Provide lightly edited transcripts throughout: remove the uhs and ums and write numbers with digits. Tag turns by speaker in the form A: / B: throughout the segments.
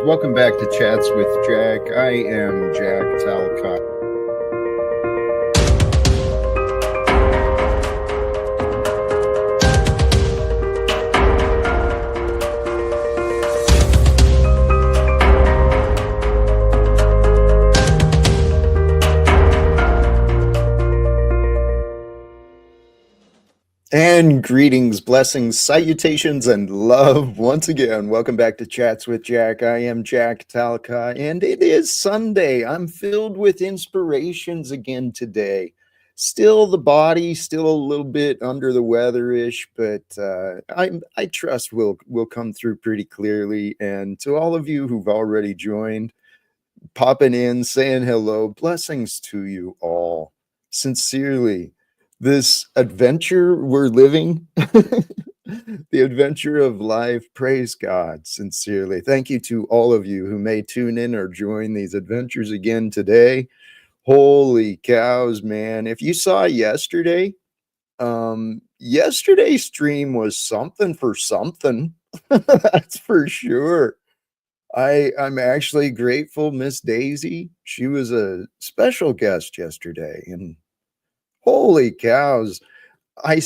A: Welcome back to Chats with Jack. I am Jack Talcott. And greetings, blessings, salutations, and love once again. Welcome back to Chats with Jack. I am Jack Talcott, and it is Sunday. I'm filled with inspirations again today. Still the body, still a little bit under the weather-ish, but I trust we'll come through pretty clearly. And to all of you who've already joined, popping in, saying hello, blessings to you all. Sincerely. This adventure we're living, the adventure of life, praise God sincerely. Thank you to all of you who may tune in or join these adventures again today. Holy cows, man. If you saw yesterday, yesterday's stream was something for something. That's for sure. I'm actually grateful, Miss Daisy. She was a special guest yesterday, and holy cows, I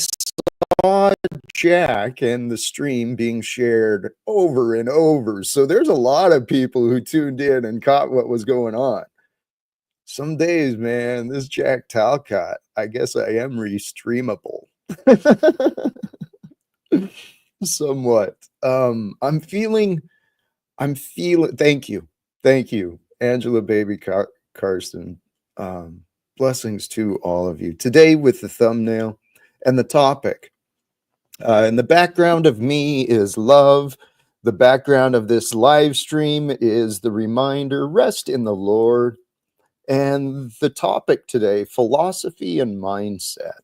A: saw Jack and the stream being shared over and over. So there's a lot of people who tuned in and caught what was going on. Some days, man, this Jack Talcott, I guess I am restreamable. Somewhat. I'm feeling, thank you, Angela Baby Carson. Blessings to all of you. Today with the thumbnail and the topic. And the background of me is love. The background of this live stream is the reminder, rest in the Lord. And the topic today, philosophy and mindset.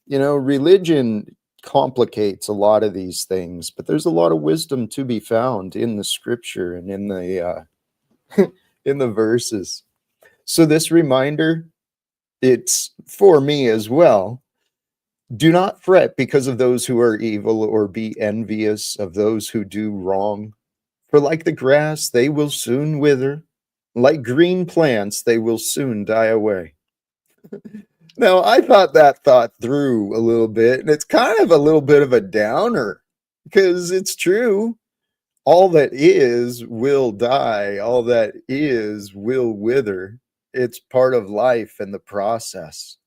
A: You know, religion complicates a lot of these things, but there's a lot of wisdom to be found in the scripture and in the in the verses. So this reminder, it's for me as well. Do not fret because of those who are evil, or be envious of those who do wrong. For like the grass, they will soon wither. Like green plants, they will soon die away. Now, I thought that thought through a little bit, and it's kind of a little bit of a downer because it's true. All that is will die. All that is will wither. It's part of life and the process.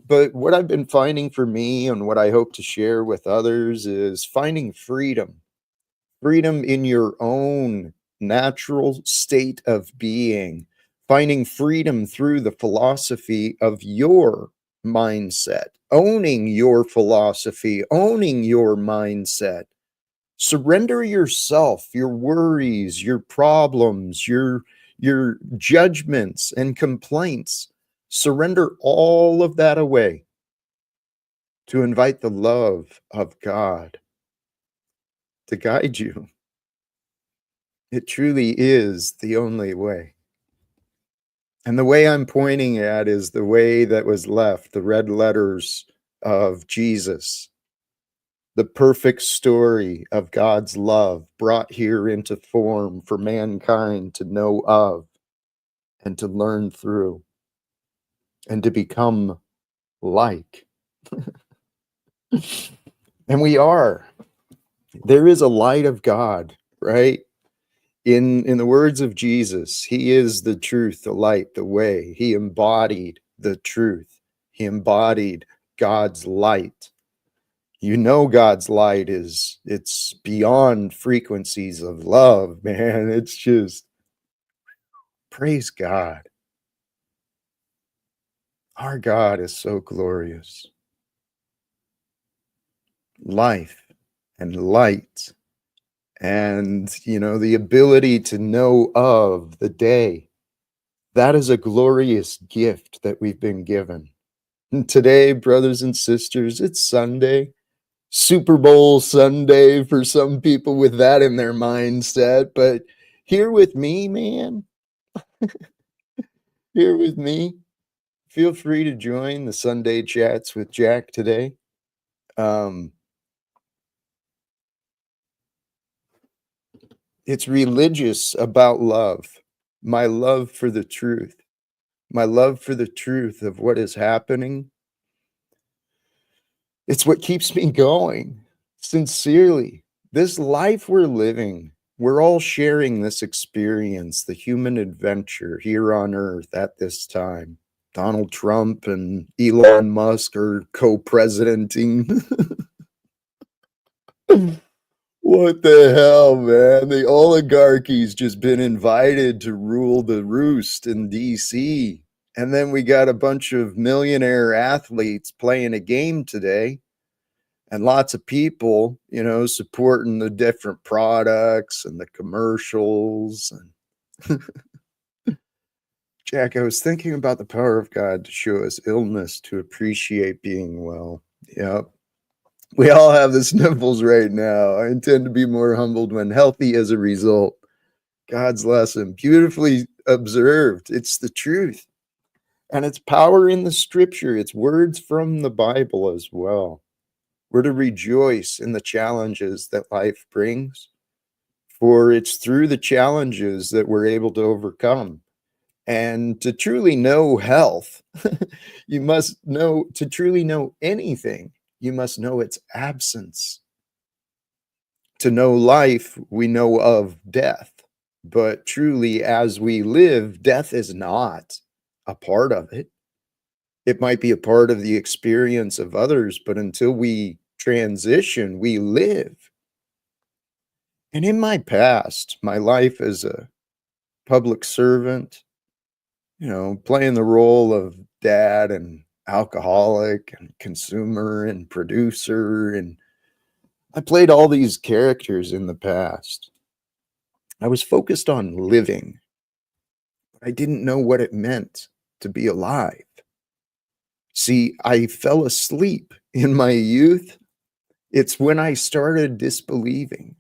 A: But what I've been finding for me and what I hope to share with others is finding freedom in your own natural state of being, finding freedom through the philosophy of your mindset, owning your philosophy, owning your mindset. Surrender yourself, your worries, your problems, your judgments and complaints. Surrender all of that away to invite the love of God to guide you. It truly is the only way. And the way I'm pointing at is the way that was left, the red letters of Jesus, the perfect story of God's love brought here into form for mankind to know of and to learn through and to become like. And we are. There is a light of God, right? In the words of Jesus, he is the truth, the light, the way. He embodied the truth. He embodied God's light. You know, God's light it's beyond frequencies of love, man. It's just, praise God. Our God is so glorious. Life and light. And, you know, the ability to know of the day, that is a glorious gift that we've been given. And today, brothers and sisters, it's Sunday, Super Bowl Sunday for some people with that in their mindset. But here with me, man, here with me, feel free to join the Sunday Chats with Jack today. It's religious about love, my love for the truth, my love for the truth of what is happening. It's what keeps me going, sincerely. This life we're living, we're all sharing this experience, the human adventure here on Earth at this time. Donald Trump and Elon Musk are co-presidenting. What the hell, man? The oligarchy's just been invited to rule the roost in DC. And then we got a bunch of millionaire athletes playing a game today, and lots of people, supporting the different products and the commercials. And Jack, I was thinking about the power of God to show us illness to appreciate being well. Yep. We all have the sniffles right now. I intend to be more humbled when healthy as a result. God's lesson, beautifully observed. It's the truth. And it's power in the scripture. It's words from the Bible as well. We're to rejoice in the challenges that life brings, for it's through the challenges that we're able to overcome. And to truly know health, you must know, to truly know anything, you must know its absence. To know life, we know of death. But truly, as we live, death is not a part of it. It might be a part of the experience of others, but until we transition, we live. And in my past, my life as a public servant, playing the role of dad and alcoholic and consumer and producer, and I played all these characters in the past. I was focused on living. I didn't know what it meant to be alive. See, I fell asleep in my youth. It's when I started disbelieving.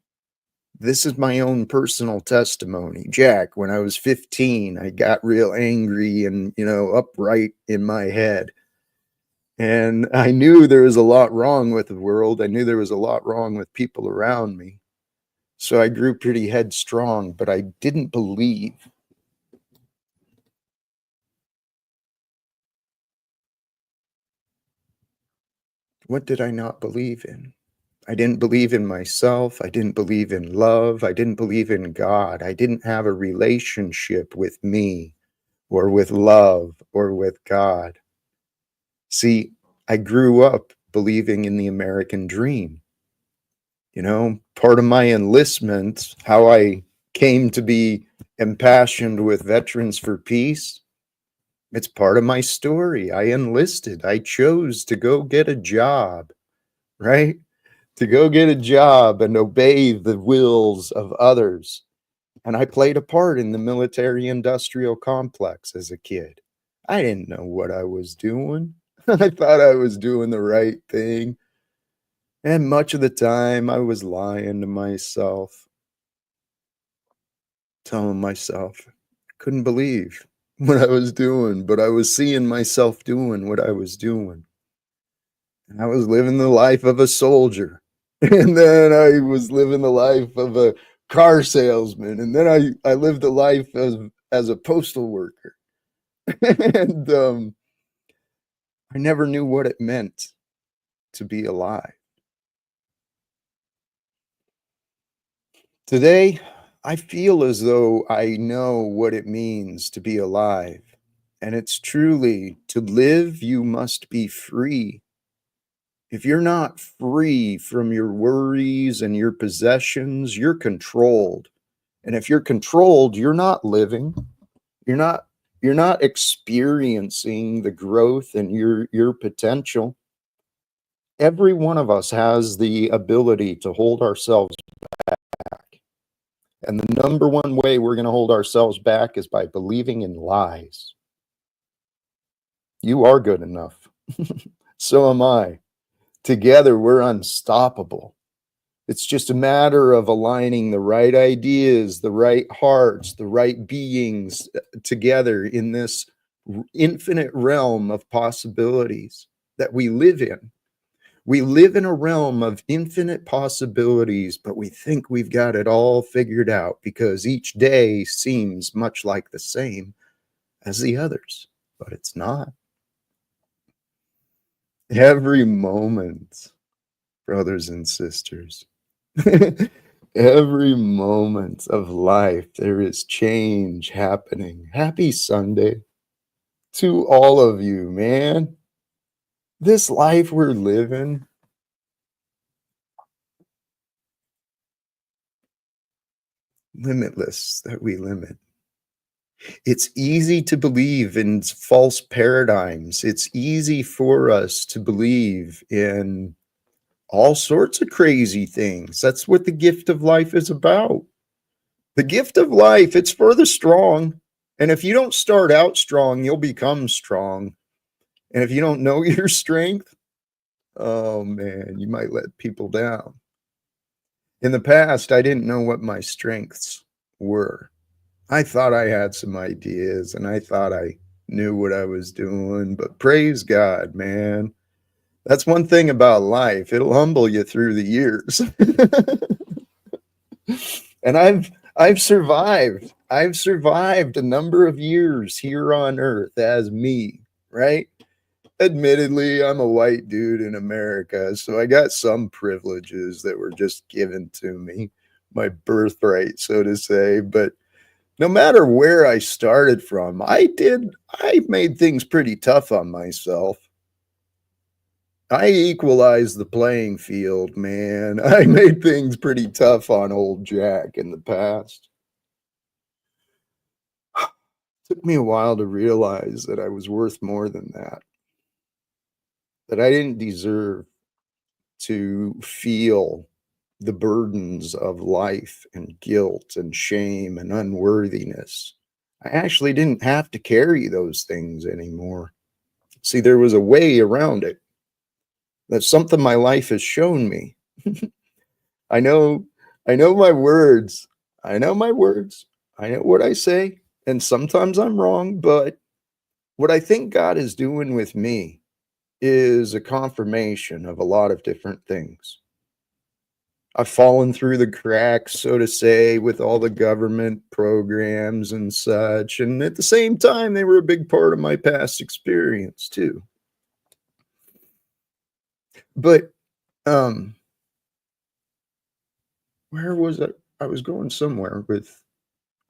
A: This is my own personal testimony. Jack, when I was 15, I got real angry and, upright in my head. And I knew there was a lot wrong with the world. I knew there was a lot wrong with people around me. So I grew pretty headstrong, but I didn't believe. What did I not believe in? I didn't believe in myself. I didn't believe in love. I didn't believe in God. I didn't have a relationship with me or with love or with God. See, I grew up believing in the American dream. Part of my enlistment, how I came to be impassioned with Veterans for Peace, it's part of my story. I enlisted. I chose to go get a job, right? To go get a job and obey the wills of others. And I played a part in the military industrial complex as a kid. I didn't know what I was doing. I thought I was doing the right thing. And much of the time I was lying to myself, telling myself I couldn't believe what I was doing, but I was seeing myself doing what I was doing. And I was living the life of a soldier. And then I was living the life of a car salesman. And then I lived the life as a postal worker. And I never knew what it meant to be alive. Today, I feel as though I know what it means to be alive. And it's truly, to live, you must be free. If you're not free from your worries and your possessions, you're controlled. And if you're controlled, you're not living. You're not experiencing the growth and your potential. Every one of us has the ability to hold ourselves back. And the number one way we're going to hold ourselves back is by believing in lies. You are good enough. So am I. Together, we're unstoppable. It's just a matter of aligning the right ideas, the right hearts, the right beings together in this infinite realm of possibilities that we live in. We live in a realm of infinite possibilities, but we think we've got it all figured out because each day seems much like the same as the others, but it's not. Every moment, brothers and sisters, every moment of life, there is change happening. Happy Sunday to all of you, man. This life we're living, limitless that we limit. It's easy to believe in false paradigms. It's easy for us to believe in all sorts of crazy things. That's what the gift of life is about. The gift of life, it's for the strong. And if you don't start out strong, you'll become strong. And if you don't know your strength, oh man, you might let people down. In the past, I didn't know what my strengths were. I thought I had some ideas and I thought I knew what I was doing, but praise God, man. That's one thing about life. It'll humble you through the years. And I've survived. I've survived a number of years here on earth as me, right? Admittedly, I'm a white dude in America, so I got some privileges that were just given to me, my birthright, so to say, but no matter where I started from, I made things pretty tough on myself. I equalized the playing field, man. I made things pretty tough on old Jack in the past. It took me a while to realize that I was worth more than that I didn't deserve to feel the burdens of life and guilt and shame and unworthiness. I actually didn't have to carry those things anymore. See, there was a way around it. That's something my life has shown me. I know, I know my words. I know my words. I know what I say. And sometimes I'm wrong, but what I think God is doing with me is a confirmation of a lot of different things. I've fallen through the cracks, so to say, with all the government programs and such. And at the same time, they were a big part of my past experience too. But um, where was I? I was going somewhere with,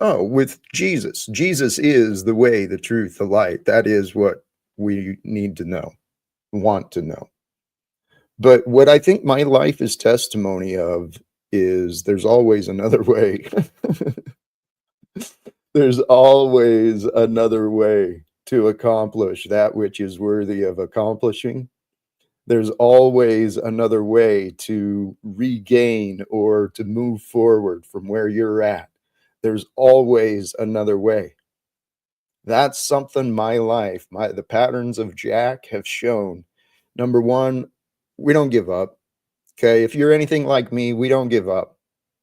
A: oh, with Jesus. Jesus is the way, the truth, the light. That is what we need to know, want to know. But what I think my life is testimony of is there's always another way. There's always another way to accomplish that which is worthy of accomplishing. There's always another way to regain or to move forward from where you're at. There's always another way. That's something my life, the patterns of Jack have shown. Number one, we don't give up. Okay. If you're anything like me, we don't give up.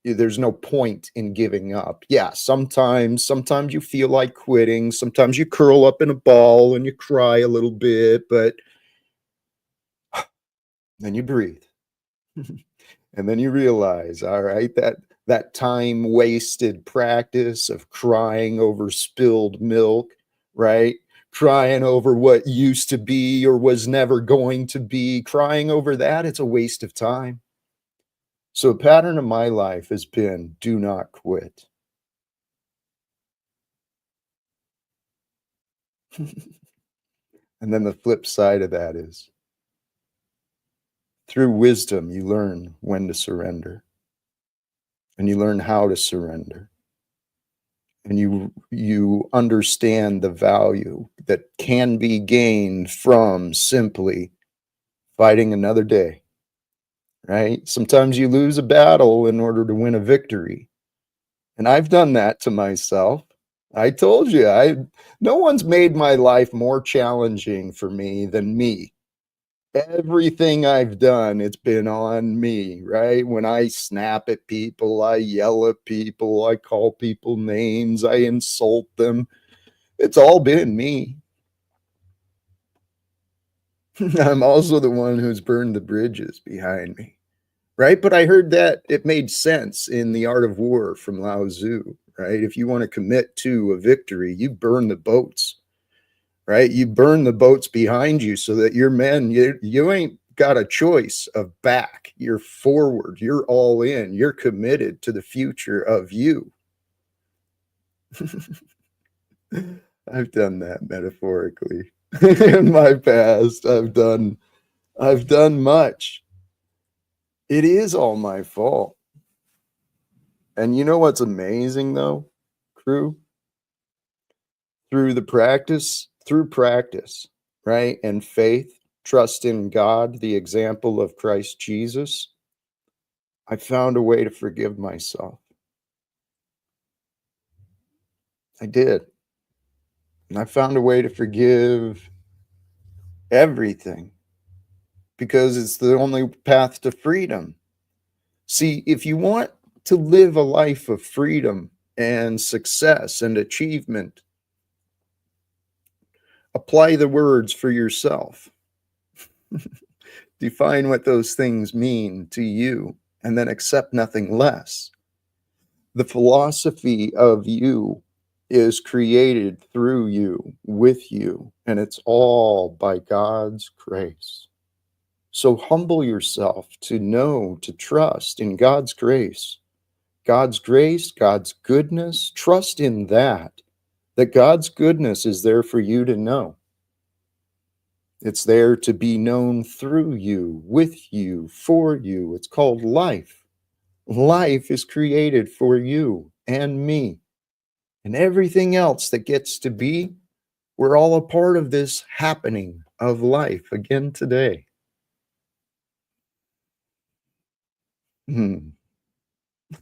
A: There's no point in giving up. Yeah, sometimes you feel like quitting. Sometimes you curl up in a ball and you cry a little bit, but then you breathe. And then you realize, all right, that time wasted practice of crying over spilled milk, right? Crying over what used to be or was never going to be, crying over that, it's a waste of time. So a pattern of my life has been do not quit. And then the flip side of that is through wisdom, you learn when to surrender and you learn how to surrender. And you understand the value that can be gained from simply fighting another day, right? Sometimes you lose a battle in order to win a victory. And I've done that to myself. I told you, no one's made my life more challenging for me than me. Everything I've done, it's been on me, right? When I snap at people, I yell at people, I call people names, I insult them. It's all been me. I'm also the one who's burned the bridges behind me, right? But I heard that it made sense in The Art of War from Lao Tzu, right? If you want to commit to a victory, you burn the boats, right? You burn the boats behind you so that your men, you ain't got a choice of back. You're forward. You're all in. You're committed to the future of you. I've done that metaphorically in my past. I've done much. It is all my fault. And you know what's amazing though, crew? Through practice, right? And faith, trust in God, the example of Christ Jesus, I found a way to forgive myself. I did. And I found a way to forgive everything because it's the only path to freedom. See, if you want to live a life of freedom and success and achievement, apply the words for yourself. Define what those things mean to you, and then accept nothing less. The philosophy of you is created through you, with you, and it's all by God's grace. So humble yourself to know, to trust in God's grace. God's grace, God's goodness, trust in that God's goodness is there for you to know. It's there to be known through you, with you, for you. It's called life. Life is created for you and me and everything else that gets to be. We're all a part of this happening of life again today. Hmm.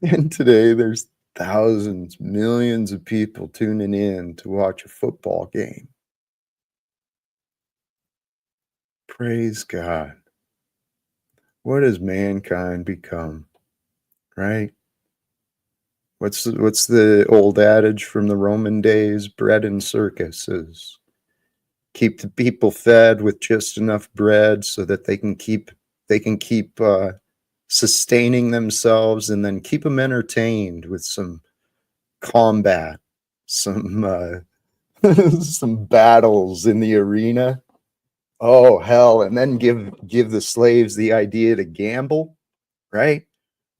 A: And today there's thousands, millions of people tuning in to watch a football game. Praise God. What has mankind become, right? What's the old adage from the Roman days? Bread and circuses. Keep the people fed with just enough bread so that they can keep sustaining themselves, and then keep them entertained with some combat, some some battles in the arena. Oh hell! And then give the slaves the idea to gamble, right?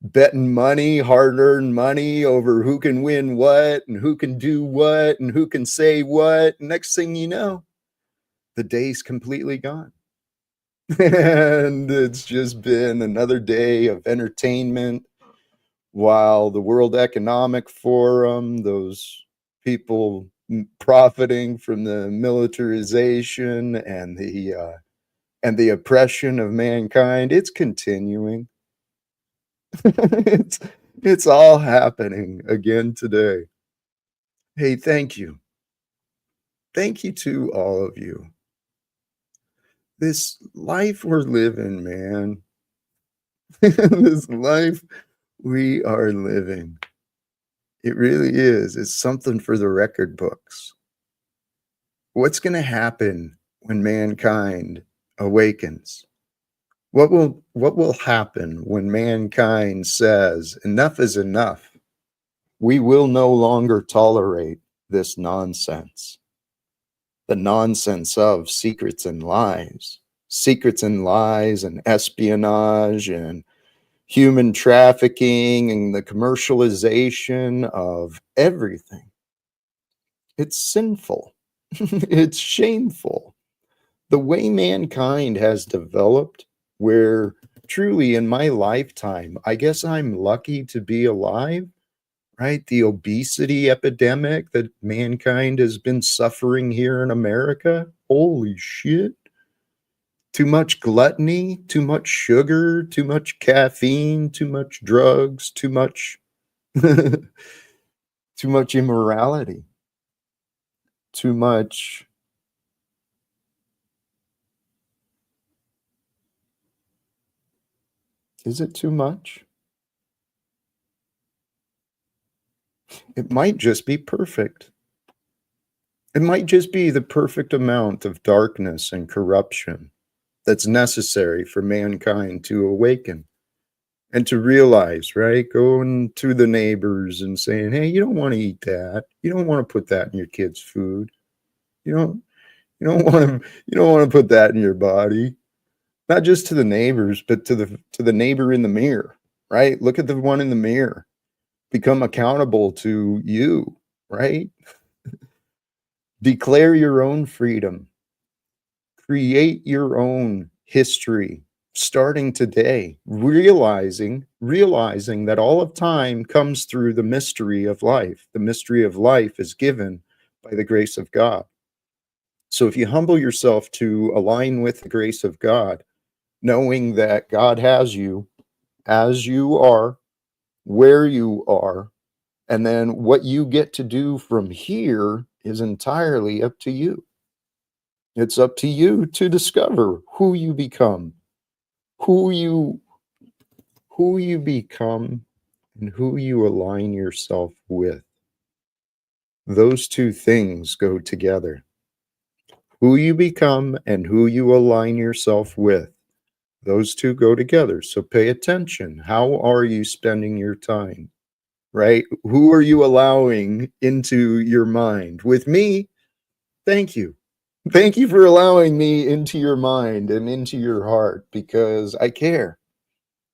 A: Betting money, hard-earned money over who can win what and who can do what and who can say what. Next thing you know, the day's completely gone. And it's just been another day of entertainment while the World Economic Forum, those people profiting from the militarization and the oppression of mankind, it's continuing. it's it's all happening again today. Hey, thank you. Thank you to all of you. This life we're living, man. This life we are living. It really is. It's something for the record books. What's going to happen when mankind awakens? What will happen when mankind says enough is enough? We will no longer tolerate this nonsense. The nonsense of secrets and lies and espionage and human trafficking and the commercialization of everything. It's sinful. It's shameful. The way mankind has developed, where truly in my lifetime, I guess I'm lucky to be alive, right? The obesity epidemic that mankind has been suffering here in America. Holy shit. Too much gluttony, too much sugar, too much caffeine, too much drugs, too much too much immorality, too much. Is it too much? It might just be perfect. It might just be the perfect amount of darkness and corruption that's necessary for mankind to awaken and to realize, right? Going to the neighbors and saying, hey, you don't want to eat that. You don't want to put that in your kids' food. You don't you don't want to put that in your body. Not just to the neighbors, but to the neighbor in the mirror, right? Look at the one in the mirror. Become accountable to you, right? Declare your own freedom. Create your own history starting today, realizing that all of time comes through the mystery of life. The mystery of life is given by the grace of God. So if you humble yourself to align with the grace of God, knowing that God has you as you are, where you are, and then what you get to do from here is entirely up to you. It's up to you to discover who you become, who you who you become and who you align yourself with. Those two things go together. Who you become and who you align yourself with. Those two go together. So pay attention. How are you spending your time? Right? Who are you allowing into your mind? With me, thank you. Thank you for allowing me into your mind and into your heart because I care.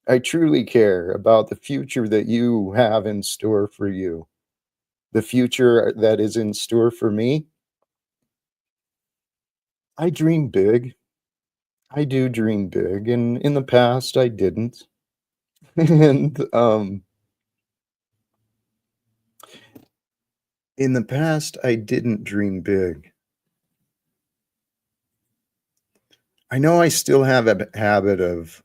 A: I truly care about the future that you have in store for you. The future that is in store for me. I dream big. I do dream big. And in the past, I didn't. And in the past, I didn't dream big. I know I still have a habit of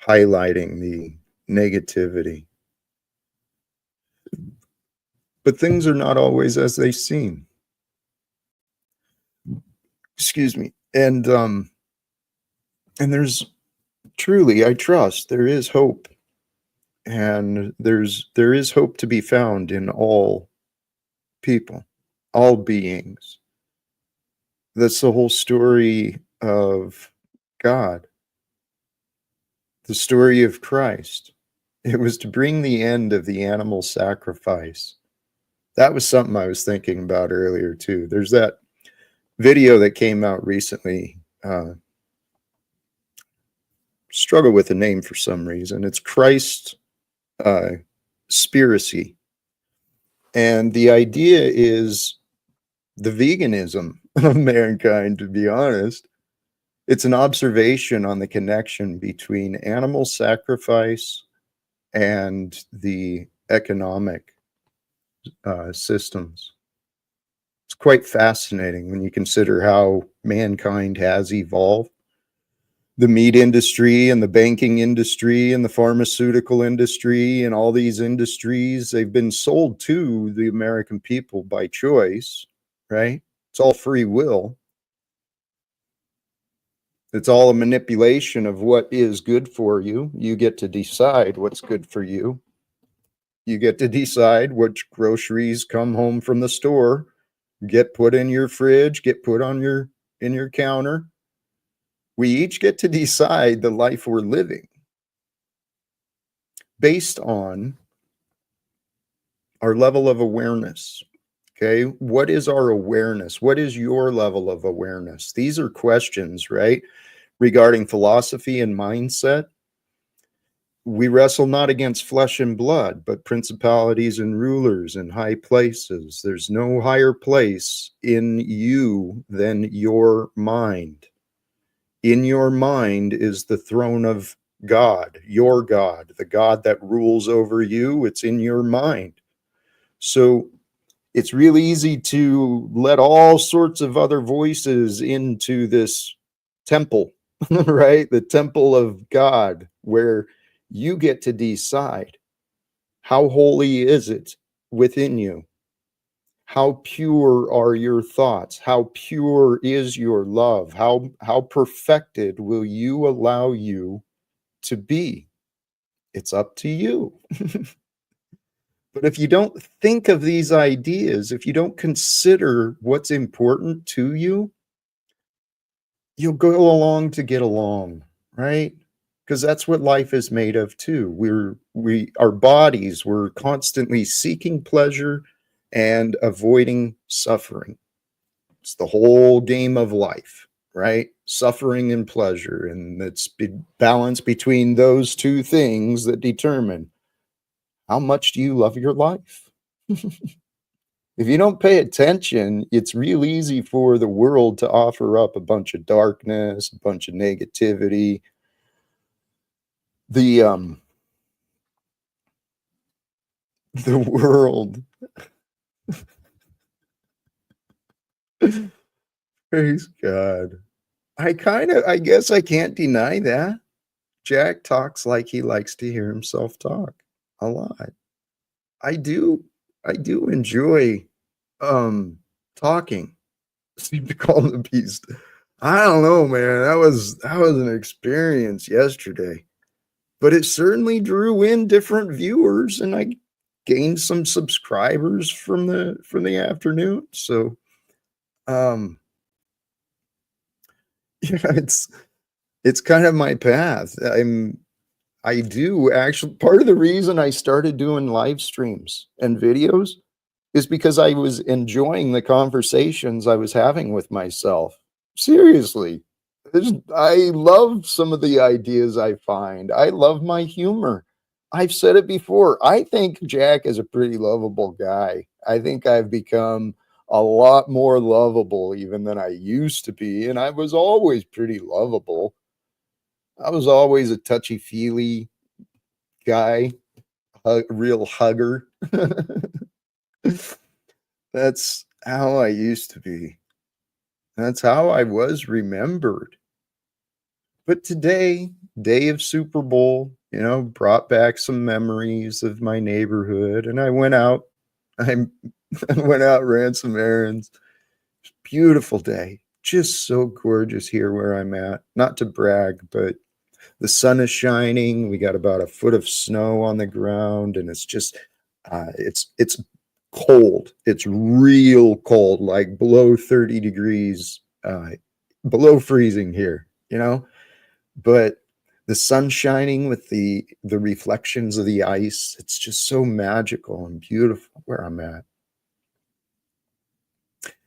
A: highlighting the negativity, but things are not always as they seem. Excuse me. And there's truly, I trust there is hope, and there is hope to be found in all people, all beings. That's the whole story of God, the story of Christ. It was to bring the end of the animal sacrifice. That was something I was thinking about earlier too. There's that video that came out recently. Struggle with the name for some reason. It's Christ Spiracy. And the idea is the veganism of mankind, to be honest. It's an observation on the connection between animal sacrifice and the economic systems. It's quite fascinating when you consider how mankind has evolved. The meat industry and the banking industry and the pharmaceutical industry and all these industries, they've been sold to the American people by choice, right? It's all free will. It's all a manipulation of what is good for you. You get to decide what's good for you. You get to decide which groceries come home from the store, get put in your fridge, get put on your in your counter. We each get to decide the life we're living based on our level of awareness. Okay. What is our awareness? What is your level of awareness? These are questions, right? Regarding philosophy and mindset. We wrestle not against flesh and blood, but principalities and rulers in high places. There's no higher place in you than your mind. In your mind is the throne of God, your God, the God that rules over you. It's in your mind. So it's really easy to let all sorts of other voices into this temple, right? The temple of God, where you get to decide how holy is it within you? How pure are your thoughts? How pure is your love? How perfected will you allow you to be? It's up to you. But if you don't think of these ideas, if you don't consider what's important to you, you'll go along to get along, right? Because that's what life is made of too. Our bodies, we're constantly seeking pleasure and avoiding suffering. It's the whole game of life, right? Suffering and pleasure. And it's balance between those two things that determine how much do you love your life. If you don't pay attention, it's real easy for the world to offer up a bunch of darkness, a bunch of negativity. The the world, praise God. I guess I can't deny that. Jack talks like he likes to hear himself talk a lot. I do I do enjoy talking. Seem to call him the beast. I don't know, man. That was an experience yesterday. But it certainly drew in different viewers, and I gained some subscribers from the afternoon. So um yeah, it's kind of my path. I do actually, part of the reason I started doing live streams and videos is because I was enjoying the conversations I was having with myself. Seriously. I love some of the ideas I find. I love my humor. I've said it before. I think Jack is a pretty lovable guy. I think I've become a lot more lovable even than I used to be. And I was always pretty lovable. I was always a touchy-feely guy, a real hugger. That's how I used to be. That's how I was remembered. But today, day of Super Bowl, brought back some memories of my neighborhood, and I went out. I I went out, ran some errands. Beautiful day. Just so gorgeous here where I'm at. Not to brag, but the sun is shining. We got about a foot of snow on the ground, and it's just it's cold. It's real cold, like below 30 degrees, below freezing here, but the sun shining with the reflections of the ice, it's just so magical and beautiful where I'm at.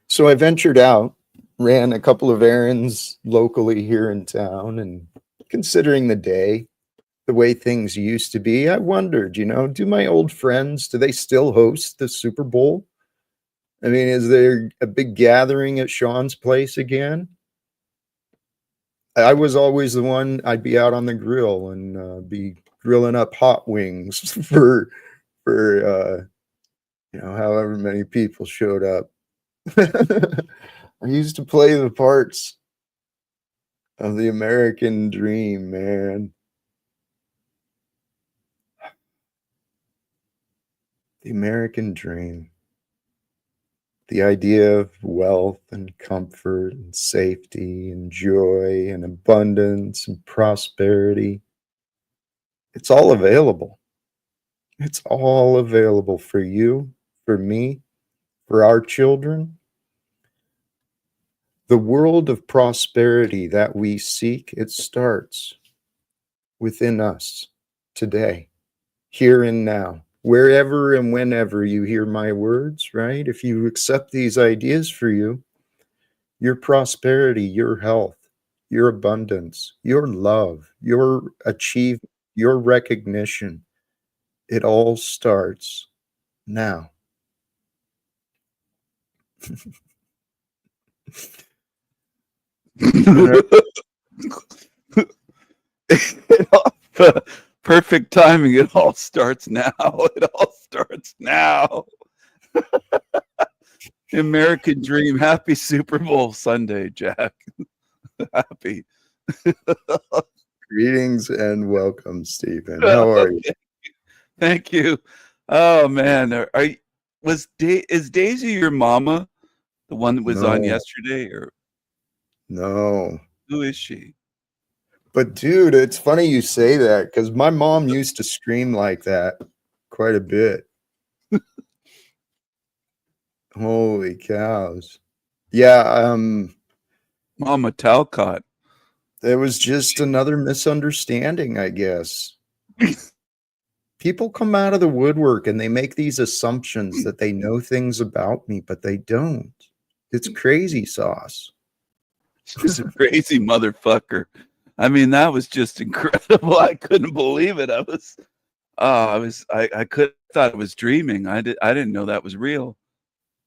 A: So I ventured out, ran a couple of errands locally here in town, and considering the day, the way things used to be, I wondered, do my old friends, do they still host the Super Bowl? I mean, is there a big gathering at Sean's place again? I was always the one, I'd be out on the grill and be grilling up hot wings for however many people showed up. I used to play the parts of the American dream, man. The American dream. The idea of wealth and comfort and safety and joy and abundance and prosperity. It's all available. It's all available for you, for me, for our children. The world of prosperity that we seek, it starts within us today, here and now, wherever and whenever you hear my words, right? If you accept these ideas for you, your prosperity, your health, your abundance, your love, your achievement, your recognition, it all starts now.
B: Perfect timing. It all starts now. It all starts now. American dream. Happy Super Bowl Sunday, Jack. Happy.
A: Greetings and welcome, Stephen. How are you?
B: Thank you. Oh man, is Daisy your mama? The one that was on
A: No,
B: yesterday, or
A: no.
B: who is she?
A: But dude, it's funny you say that because my mom used to scream like that quite a bit. Holy cows. Yeah,
B: Mama Talcott.
A: It was just another misunderstanding, I guess. People come out of the woodwork and they make these assumptions that they know things about me, but they don't. It's crazy sauce.
B: She's a crazy motherfucker. I mean, that was just incredible. I couldn't believe it. I could thought it was dreaming. I didn't know that was real.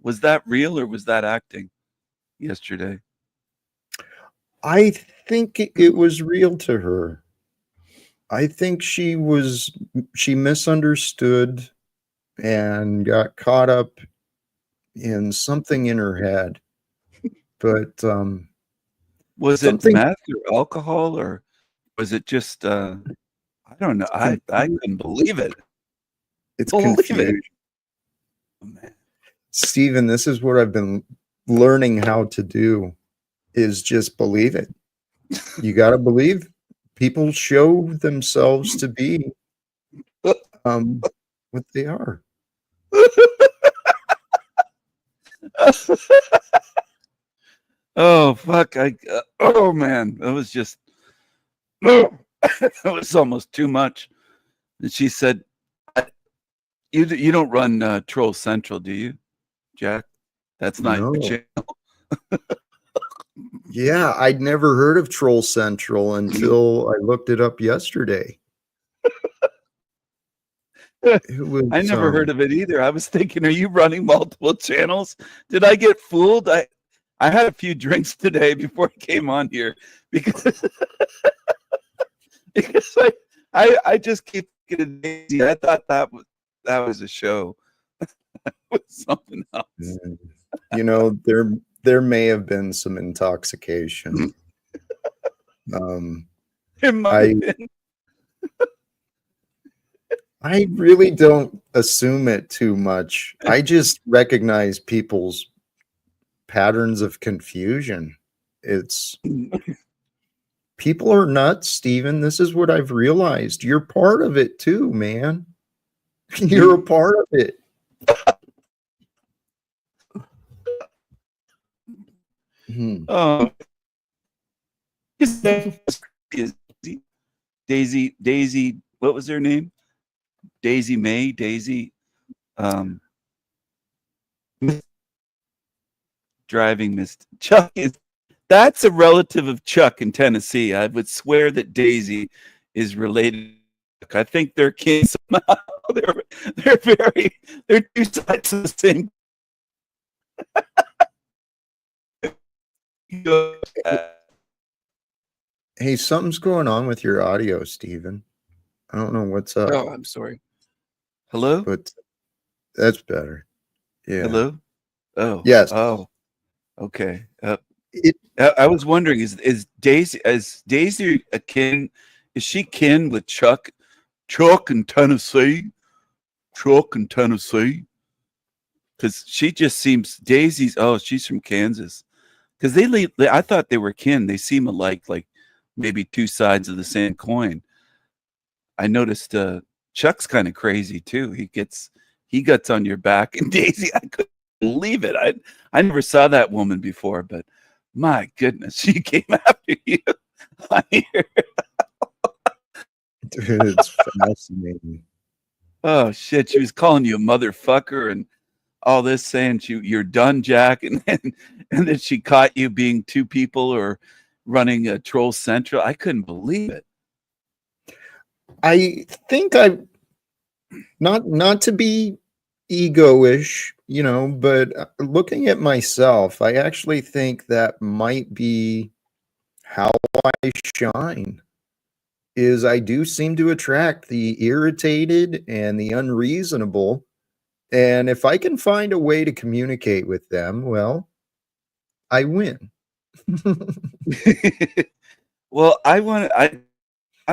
B: Was that real or was that acting yesterday?
A: I think it was real to her. I think she misunderstood and got caught up in something in her head. But
B: Was it
A: something
B: meth or alcohol or was it just I don't know. I couldn't believe it.
A: it's
B: Believe it.
A: confusion.
B: Oh, man.
A: Stephen, this is what I've been learning how to do is just believe it. You got to believe people show themselves to be what they are.
B: Oh fuck! Oh man, that was just that was almost too much. And she said, "You don't run Troll Central, do you, Jack? That's not your
A: No.
B: channel."
A: Yeah, I'd never heard of Troll Central until I looked it up yesterday. It was
B: I never heard of it either. I was thinking, are you running multiple channels? Did I get fooled? I had a few drinks today before I came on here because because I just keep getting Daisy. I thought that was a show. With something else.
A: You know, there may have been some intoxication.
B: It might have been.
A: I really don't assume it too much. I just recognize people's patterns of confusion. It's people are nuts, Stephen. This is what I've realized. You're part of it too, man. You're a part of it.
B: Oh, Daisy. What was her name? Daisy May. Daisy. Driving Miss Chuck is. That's a relative of Chuck in Tennessee. I would swear that Daisy is related. I think they're kin somehow. They're two sides of the same.
A: Hey, something's going on with your audio, Stephen. I don't know what's up.
B: Oh, I'm sorry. Hello?
A: But that's better. Yeah.
B: Hello? Oh.
A: Yes.
B: Oh. Okay. I was wondering, is Daisy a kin? Is she kin with Chuck? Chuck in Tennessee? Chuck in Tennessee? Because she just seems Daisy's. Oh, she's from Kansas. Because I thought they were kin. They seem alike, like maybe two sides of the same coin. I noticed Chuck's kind of crazy too. He gets on your back, and Daisy, I couldn't believe it. I never saw that woman before, but my goodness, she came after you.
A: Dude, it's fascinating.
B: Oh shit, she was calling you a motherfucker and all this, saying you're done, Jack, and then she caught you being two people or running a Troll Central. I couldn't believe it.
A: I think I not to be ego-ish, but looking at myself, I actually think that might be how I shine. Is I do seem to attract the irritated and the unreasonable. And if I can find a way to communicate with them, well, I win.
B: Well, I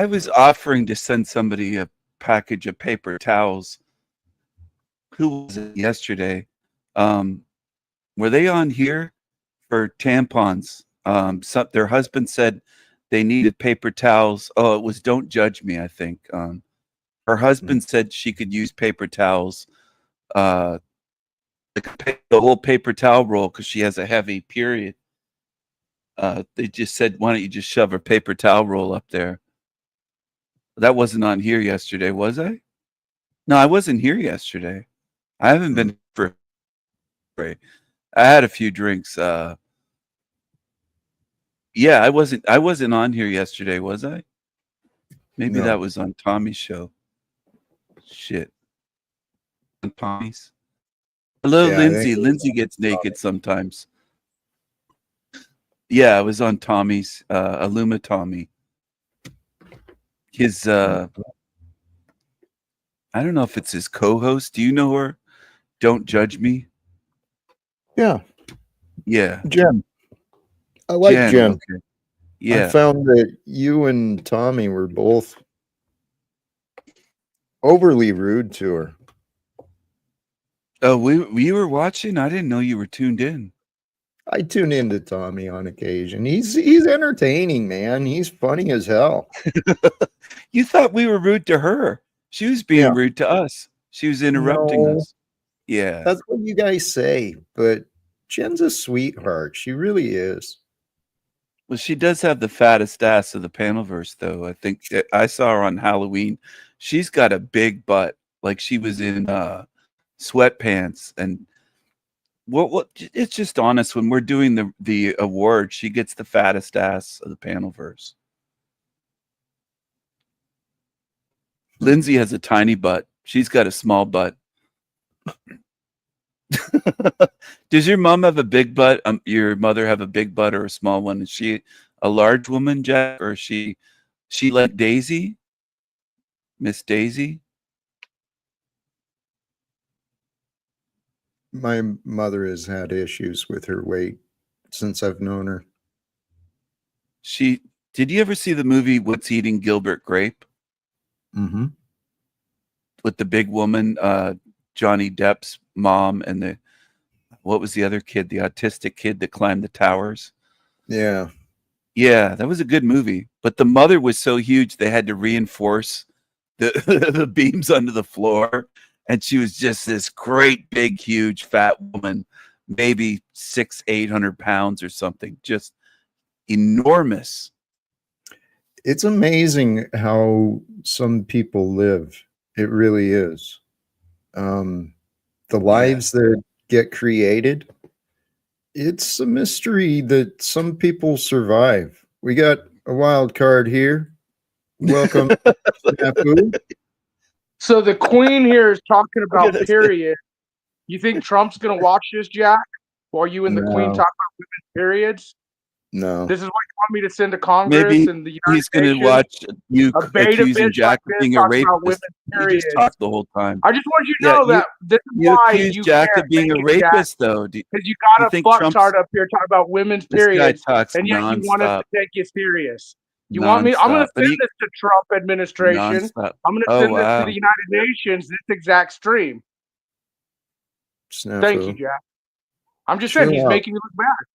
B: was offering to send somebody a package of paper towels. Who was it yesterday? Were they on here for tampons? Their husband said they needed paper towels. Oh, it was Don't Judge Me, I think. Her husband said she could use paper towels, the whole paper towel roll, because she has a heavy period. They just said, "Why don't you just shove a paper towel roll up there?" That wasn't on here yesterday, was I? No, I wasn't here yesterday. I haven't been for. I had a few drinks. Yeah, I wasn't. I wasn't on here yesterday, was I? Maybe
A: No.
B: that was on Tommy's show. Shit. On Tommy's. Hello,
A: Yeah, I think
B: Lindsay. Lindsay gets naked sometimes. Yeah, I was on Tommy's, Illuma Tommy. His, I don't know if it's his co-host. Do you know her? Don't Judge Me.
A: yeah,
B: Yeah,
A: Jen. I like
B: Jen.
A: Jen.
B: Okay.
A: I
B: Yeah.
A: found that you and Tommy were both overly rude to her.
B: Oh, we were watching. I didn't know you were tuned in.
A: I tune into Tommy on occasion. He's entertaining, man. He's funny as hell.
B: You thought we were rude to her. She was being
A: Yeah.
B: rude to us. She was interrupting
A: No,
B: us. Yeah.
A: that's what you guys say, but Jen's a sweetheart. She really is.
B: Well, she does have the fattest ass of the Panelverse, though. I think I saw her on Halloween. She's got a big butt, like she was in sweatpants. And what? It's just honest. When we're doing the award, she gets the fattest ass of the Panelverse. Lindsay has a tiny butt. She's got a small butt. Does your mom have a big butt? Your mother have a big butt or a small one? Is she a large woman, Jack, or is she like Daisy, Miss Daisy?
A: My mother has had issues with her weight since I've known her.
B: Did you ever see the movie What's Eating Gilbert Grape?
A: Mm-hmm.
B: With the big woman, Johnny Depp's mom, and what was the other kid, the autistic kid that climbed the towers?
A: Yeah.
B: Yeah, that was a good movie. But the mother was so huge they had to reinforce the the beams under the floor, and she was just this great big huge fat woman, maybe 600-800 pounds or something, just enormous.
A: It's amazing how some people live. It really is. The lives that get created, it's a mystery that some people survive. We got a wild card here. Welcome, Snafu.
C: So the queen here is talking about
B: this.
C: period. You think Trump's going to watch this, Jack? While you and the queen
A: No.
C: talk about women's periods?
A: No.
C: This is what you want me to send to Congress
B: Maybe
C: and the United
B: he's going to
C: Nations?
B: watch you
C: A beta
B: accusing
C: bitch
B: Jack
C: like
B: of
C: this
B: being a
C: talks about
B: rapist.
C: women's
B: You
C: periods.
B: just talk the whole time.
C: I just want you to
B: Yeah,
C: know that this is
B: You
C: why
B: accuse
C: you
B: Jack
C: can't
B: of being a
C: make it, Jack,
B: rapist, though.
C: because you got
B: you
C: a
B: think
C: fucktard
B: Trump's-
C: up here talking about women's
B: This guy
C: periods,
B: talks
C: and yet you want us
B: nonstop.
C: to take you serious. You want me? I'm going to
B: Nonstop. But
C: send this to Trump administration.
B: Nonstop.
C: I'm going to
B: Oh,
C: send this
B: wow.
C: to the United Nations. This exact stream.
A: Snafu.
C: Thank you, Jack. I'm just saying he's making me look bad.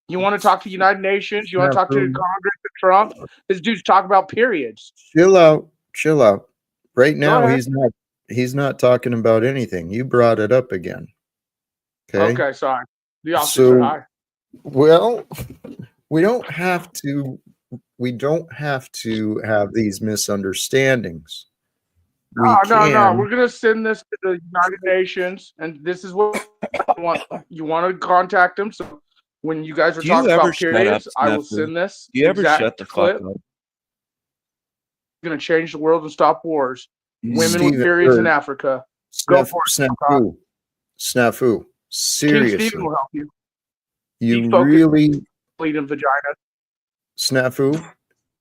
C: You want to talk to the United Nations? You want to talk to Congress and Trump? This dude's talking about periods.
A: Chill out. Chill out. Right now,
C: ahead.
A: he's not talking about anything. You brought it up again. Okay.
C: Okay, sorry. The officer said hi.
A: Well, we don't have to have these misunderstandings.
C: No. We're gonna send this to the United Nations, and this is what you want to contact them. So when you guys are
B: Do you
C: talking
B: ever
C: about
B: shut
C: periods,
B: up,
C: I will
B: Snafu?
C: send this.
B: Do you ever
C: exact
B: shut the
C: clip.
B: fuck up?
C: Going to change the world and stop wars. Women
A: Steven,
C: with periods in Africa. Go for it,
A: Snafu.
C: King
A: Seriously.
C: Stephen will help you.
A: You
C: focused
A: really,
C: Bleeding vagina.
A: Snafu,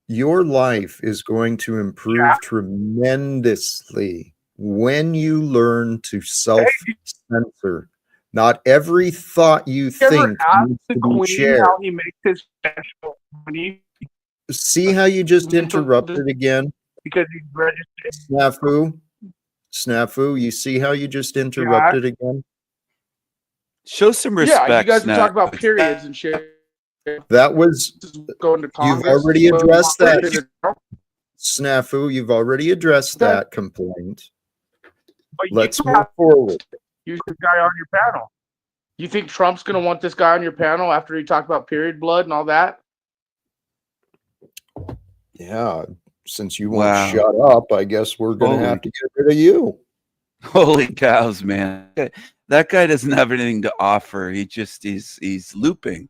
A: your life is going to improve tremendously when you learn to self-censor. Not every thought you think needs to be shared.
C: How he makes his special money
A: See how you just interrupted again?
C: because he's registered.
A: Snafu, you see how you just interrupted again?
B: Show some respect.
C: Yeah, you guys were
B: Snafu.
C: talking about periods and shit.
A: That was
C: Going to Congress.
A: You've already addressed that. Snafu, you've already addressed that complaint. Let's move forward.
C: Use the guy on your panel. You think Trump's going to want this guy on your panel after he talked about period blood and all that?
A: Yeah, since you won't
B: Wow.
A: shut up, I guess we're gonna have
B: Holy,
A: to get rid of you.
B: holy cows, man. That guy doesn't have anything to offer. He's looping.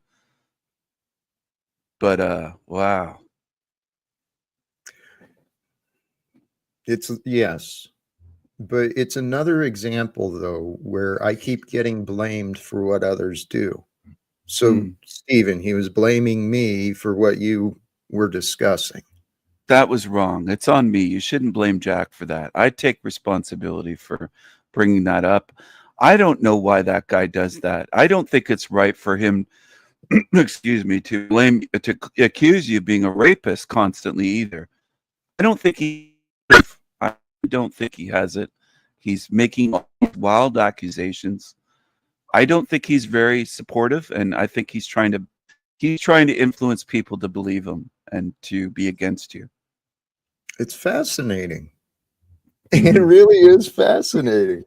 B: But wow.
A: It's yes, but it's another example though where I keep getting blamed for what others do. So,
B: Mm.
A: Stephen, he was blaming me for what you were discussing.
B: That was wrong. It's on me. You shouldn't blame Jack for that. I take responsibility for bringing that up. I don't know why that guy does that. I don't think it's right for him, excuse me, to accuse you of being a rapist constantly either. I don't think I don't think he has it. He's making all these wild accusations. I don't think he's very supportive, and I think he's trying to influence people to believe him and to be against you.
A: It's fascinating. It
B: Mhm.
A: really is fascinating.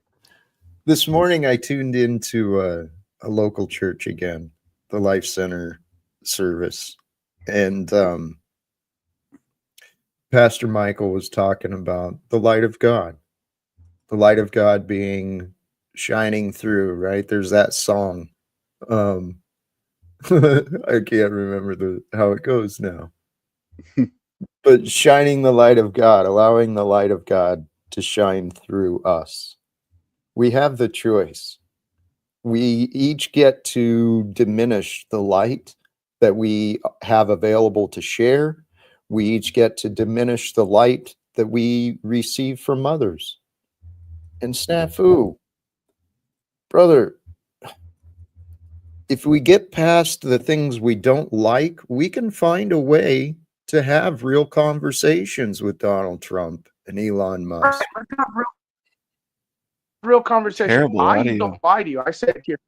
A: This morning, I tuned into a local church again, the Life Center service, and Pastor Michael was talking about the light of God being shining through. Right? There's that song. Um, I can't remember how it goes now, but shining the light of God, allowing the light of God to shine through us. We have the choice. We each get to diminish the light that we have available to share. We each get to diminish the light that we receive from others. And snafu, brother, if we get past the things we don't like, we can find a way to have real conversations with Donald Trump and Elon Musk.
C: Real conversation.
B: Terrible
C: I don't
B: audio.
C: lie to you. I said to your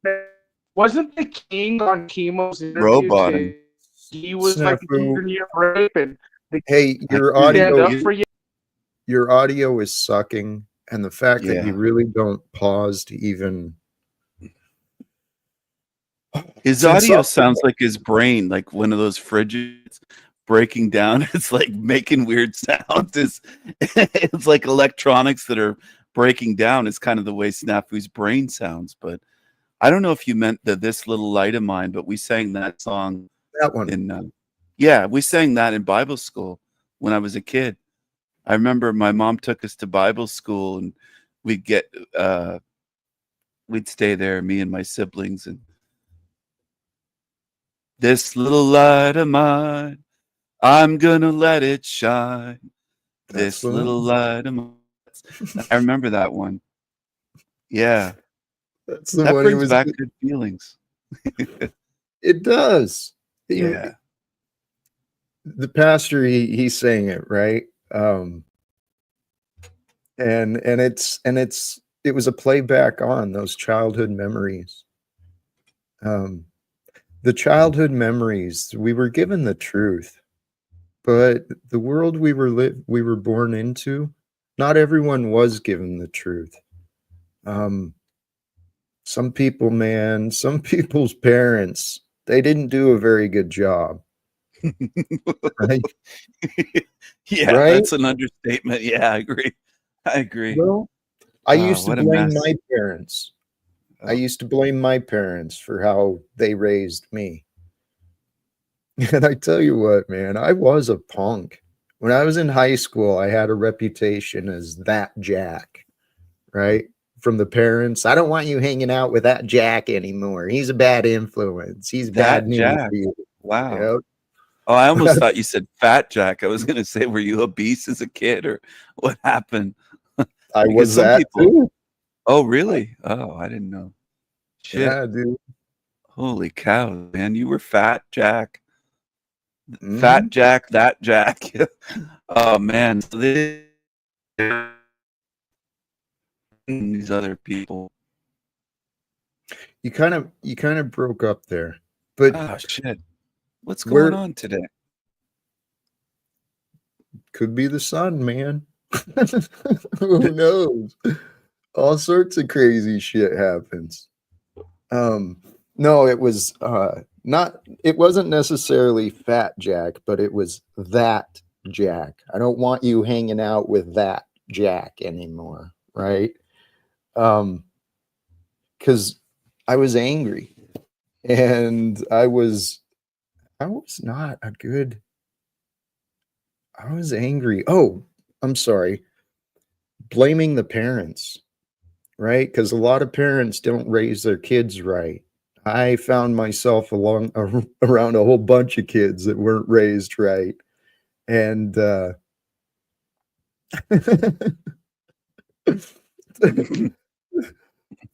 C: wasn't the king on Chemo's interview
B: Roboting.
C: saying he was like
A: Snafu,
C: accusing you of rape and the
A: hey,
B: I
A: your
B: hear you.
C: stand
A: audio
C: up for you?
A: your audio is sucking, and the fact that you
B: Yeah.
A: really don't pause to even
B: His
A: to
B: audio
A: insult
B: sounds like his brain, like one of those fridges breaking down. It's like making weird sounds. It's like electronics that are breaking down. It's kind of the way Snafu's brain sounds. But I don't know if you meant the This Little Light of Mine, but we sang that song
A: that one.
B: in, yeah, we sang that in Bible school when I was a kid. I remember my mom took us to Bible school and we'd get, we'd stay there, me and my siblings, and this little light of mine, I'm gonna let it shine.
A: That's
B: This
A: the
B: little
A: one.
B: light of mine. I remember that one. Yeah,
A: That's the
B: that
A: one. He
B: brings
A: was.
B: back good feelings.
A: It does.
B: Yeah,
A: The pastor, he sang it right, and it was a playback on those childhood memories. Um, the childhood memories. We were given the truth, but the world we were born into, not everyone was given the truth. Um, some people, man, some people's parents, they didn't do a very good job, right?
B: yeah,
A: Right?
B: that's an understatement. Yeah, I agree. I agree.
A: Well, I
B: Oh,
A: used to
B: what a
A: blame
B: mess.
A: my parents. I
B: Oh,
A: used to blame my parents for how they raised me. And I tell you what, man, I was a punk. When I was in high school, I had a reputation as that Jack, right? From the parents. I don't want you hanging out with that Jack anymore. He's a bad influence. He's bad
B: that
A: news
B: Jack.
A: for you.
B: Wow.
A: Yep.
B: Oh, I almost thought you said Fat Jack. I was gonna say, were you obese as a kid or what happened?
A: I
B: Because
A: was
B: some
A: that
B: people.
A: too.
B: Oh, really? Oh, I didn't know. Shit.
A: Yeah, dude.
B: Holy cow, man. You were Fat Jack.
A: Hmm.
B: Fat Jack, that Jack. Oh man. So these other people.
A: You kind of broke up there. But
B: Oh shit. What's going
A: where
B: on today?
A: could be the sun, man. Who knows? All sorts of crazy shit happens. Um, no, it was not it wasn't necessarily Fat Jack, but it was that Jack. I don't want you hanging out with that Jack anymore, right? Because I was angry, and I was not a good. I was angry. Oh, I'm sorry. Blaming the parents, right? Because a lot of parents don't raise their kids right. I found myself around a whole bunch of kids that weren't raised right, and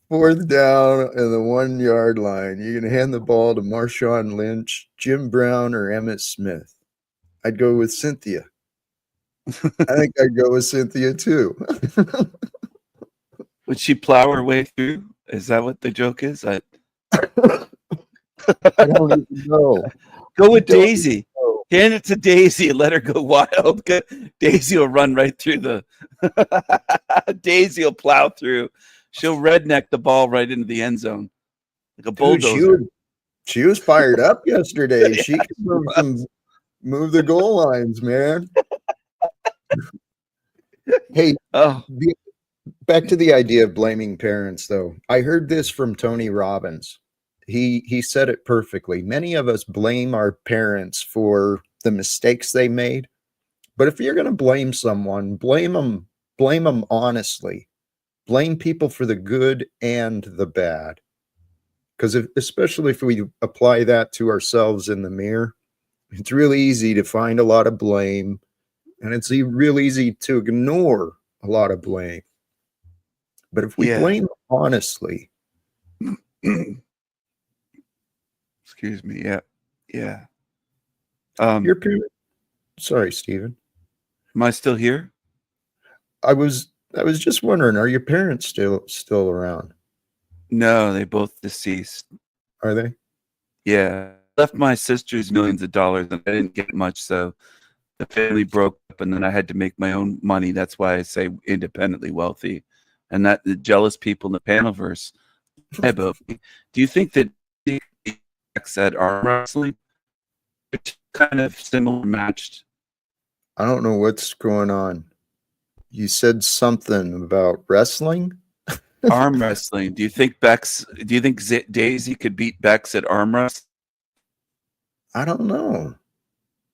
A: fourth down and the 1 yard line. You can hand the ball to Marshawn Lynch, Jim Brown, or Emmett Smith. I'd go with Cynthia. I think I'd go with Cynthia too.
B: Would she plow her way through? Is that what the joke is?
A: I don't even know.
B: Go with Daisy. Hand it to Daisy and let her go wild. Daisy will run right through the. Daisy will plow through. She'll redneck the ball right into the end zone like a bulldozer.
A: Dude, she was fired up yesterday. She could move the goal lines, man. Hey, back to the idea of blaming parents, though. I heard this from Tony Robbins. He said it perfectly. Many of us blame our parents for the mistakes they made. But if you're going to blame someone, blame them honestly. Blame people for the good and the bad. Because especially if we apply that to ourselves in the mirror, it's really easy to find a lot of blame, and it's real easy to ignore a lot of blame. But if we blame honestly,
B: excuse me, yeah.
A: Your parents. Sorry, Stephen.
B: Am I still here?
A: I was just wondering, are your parents still around?
B: No, they both deceased.
A: Are they?
B: Yeah. Left my sisters millions of dollars and I didn't get much, so the family broke up and then I had to make my own money. That's why I say independently wealthy. And that the jealous people in the Panelverse about me. Do you think that at arm wrestling kind of similar matched?
A: I don't know what's going on. You said something about wrestling?
B: Arm wrestling. Do you think Daisy could beat Bex at arm wrestling?
A: I don't know.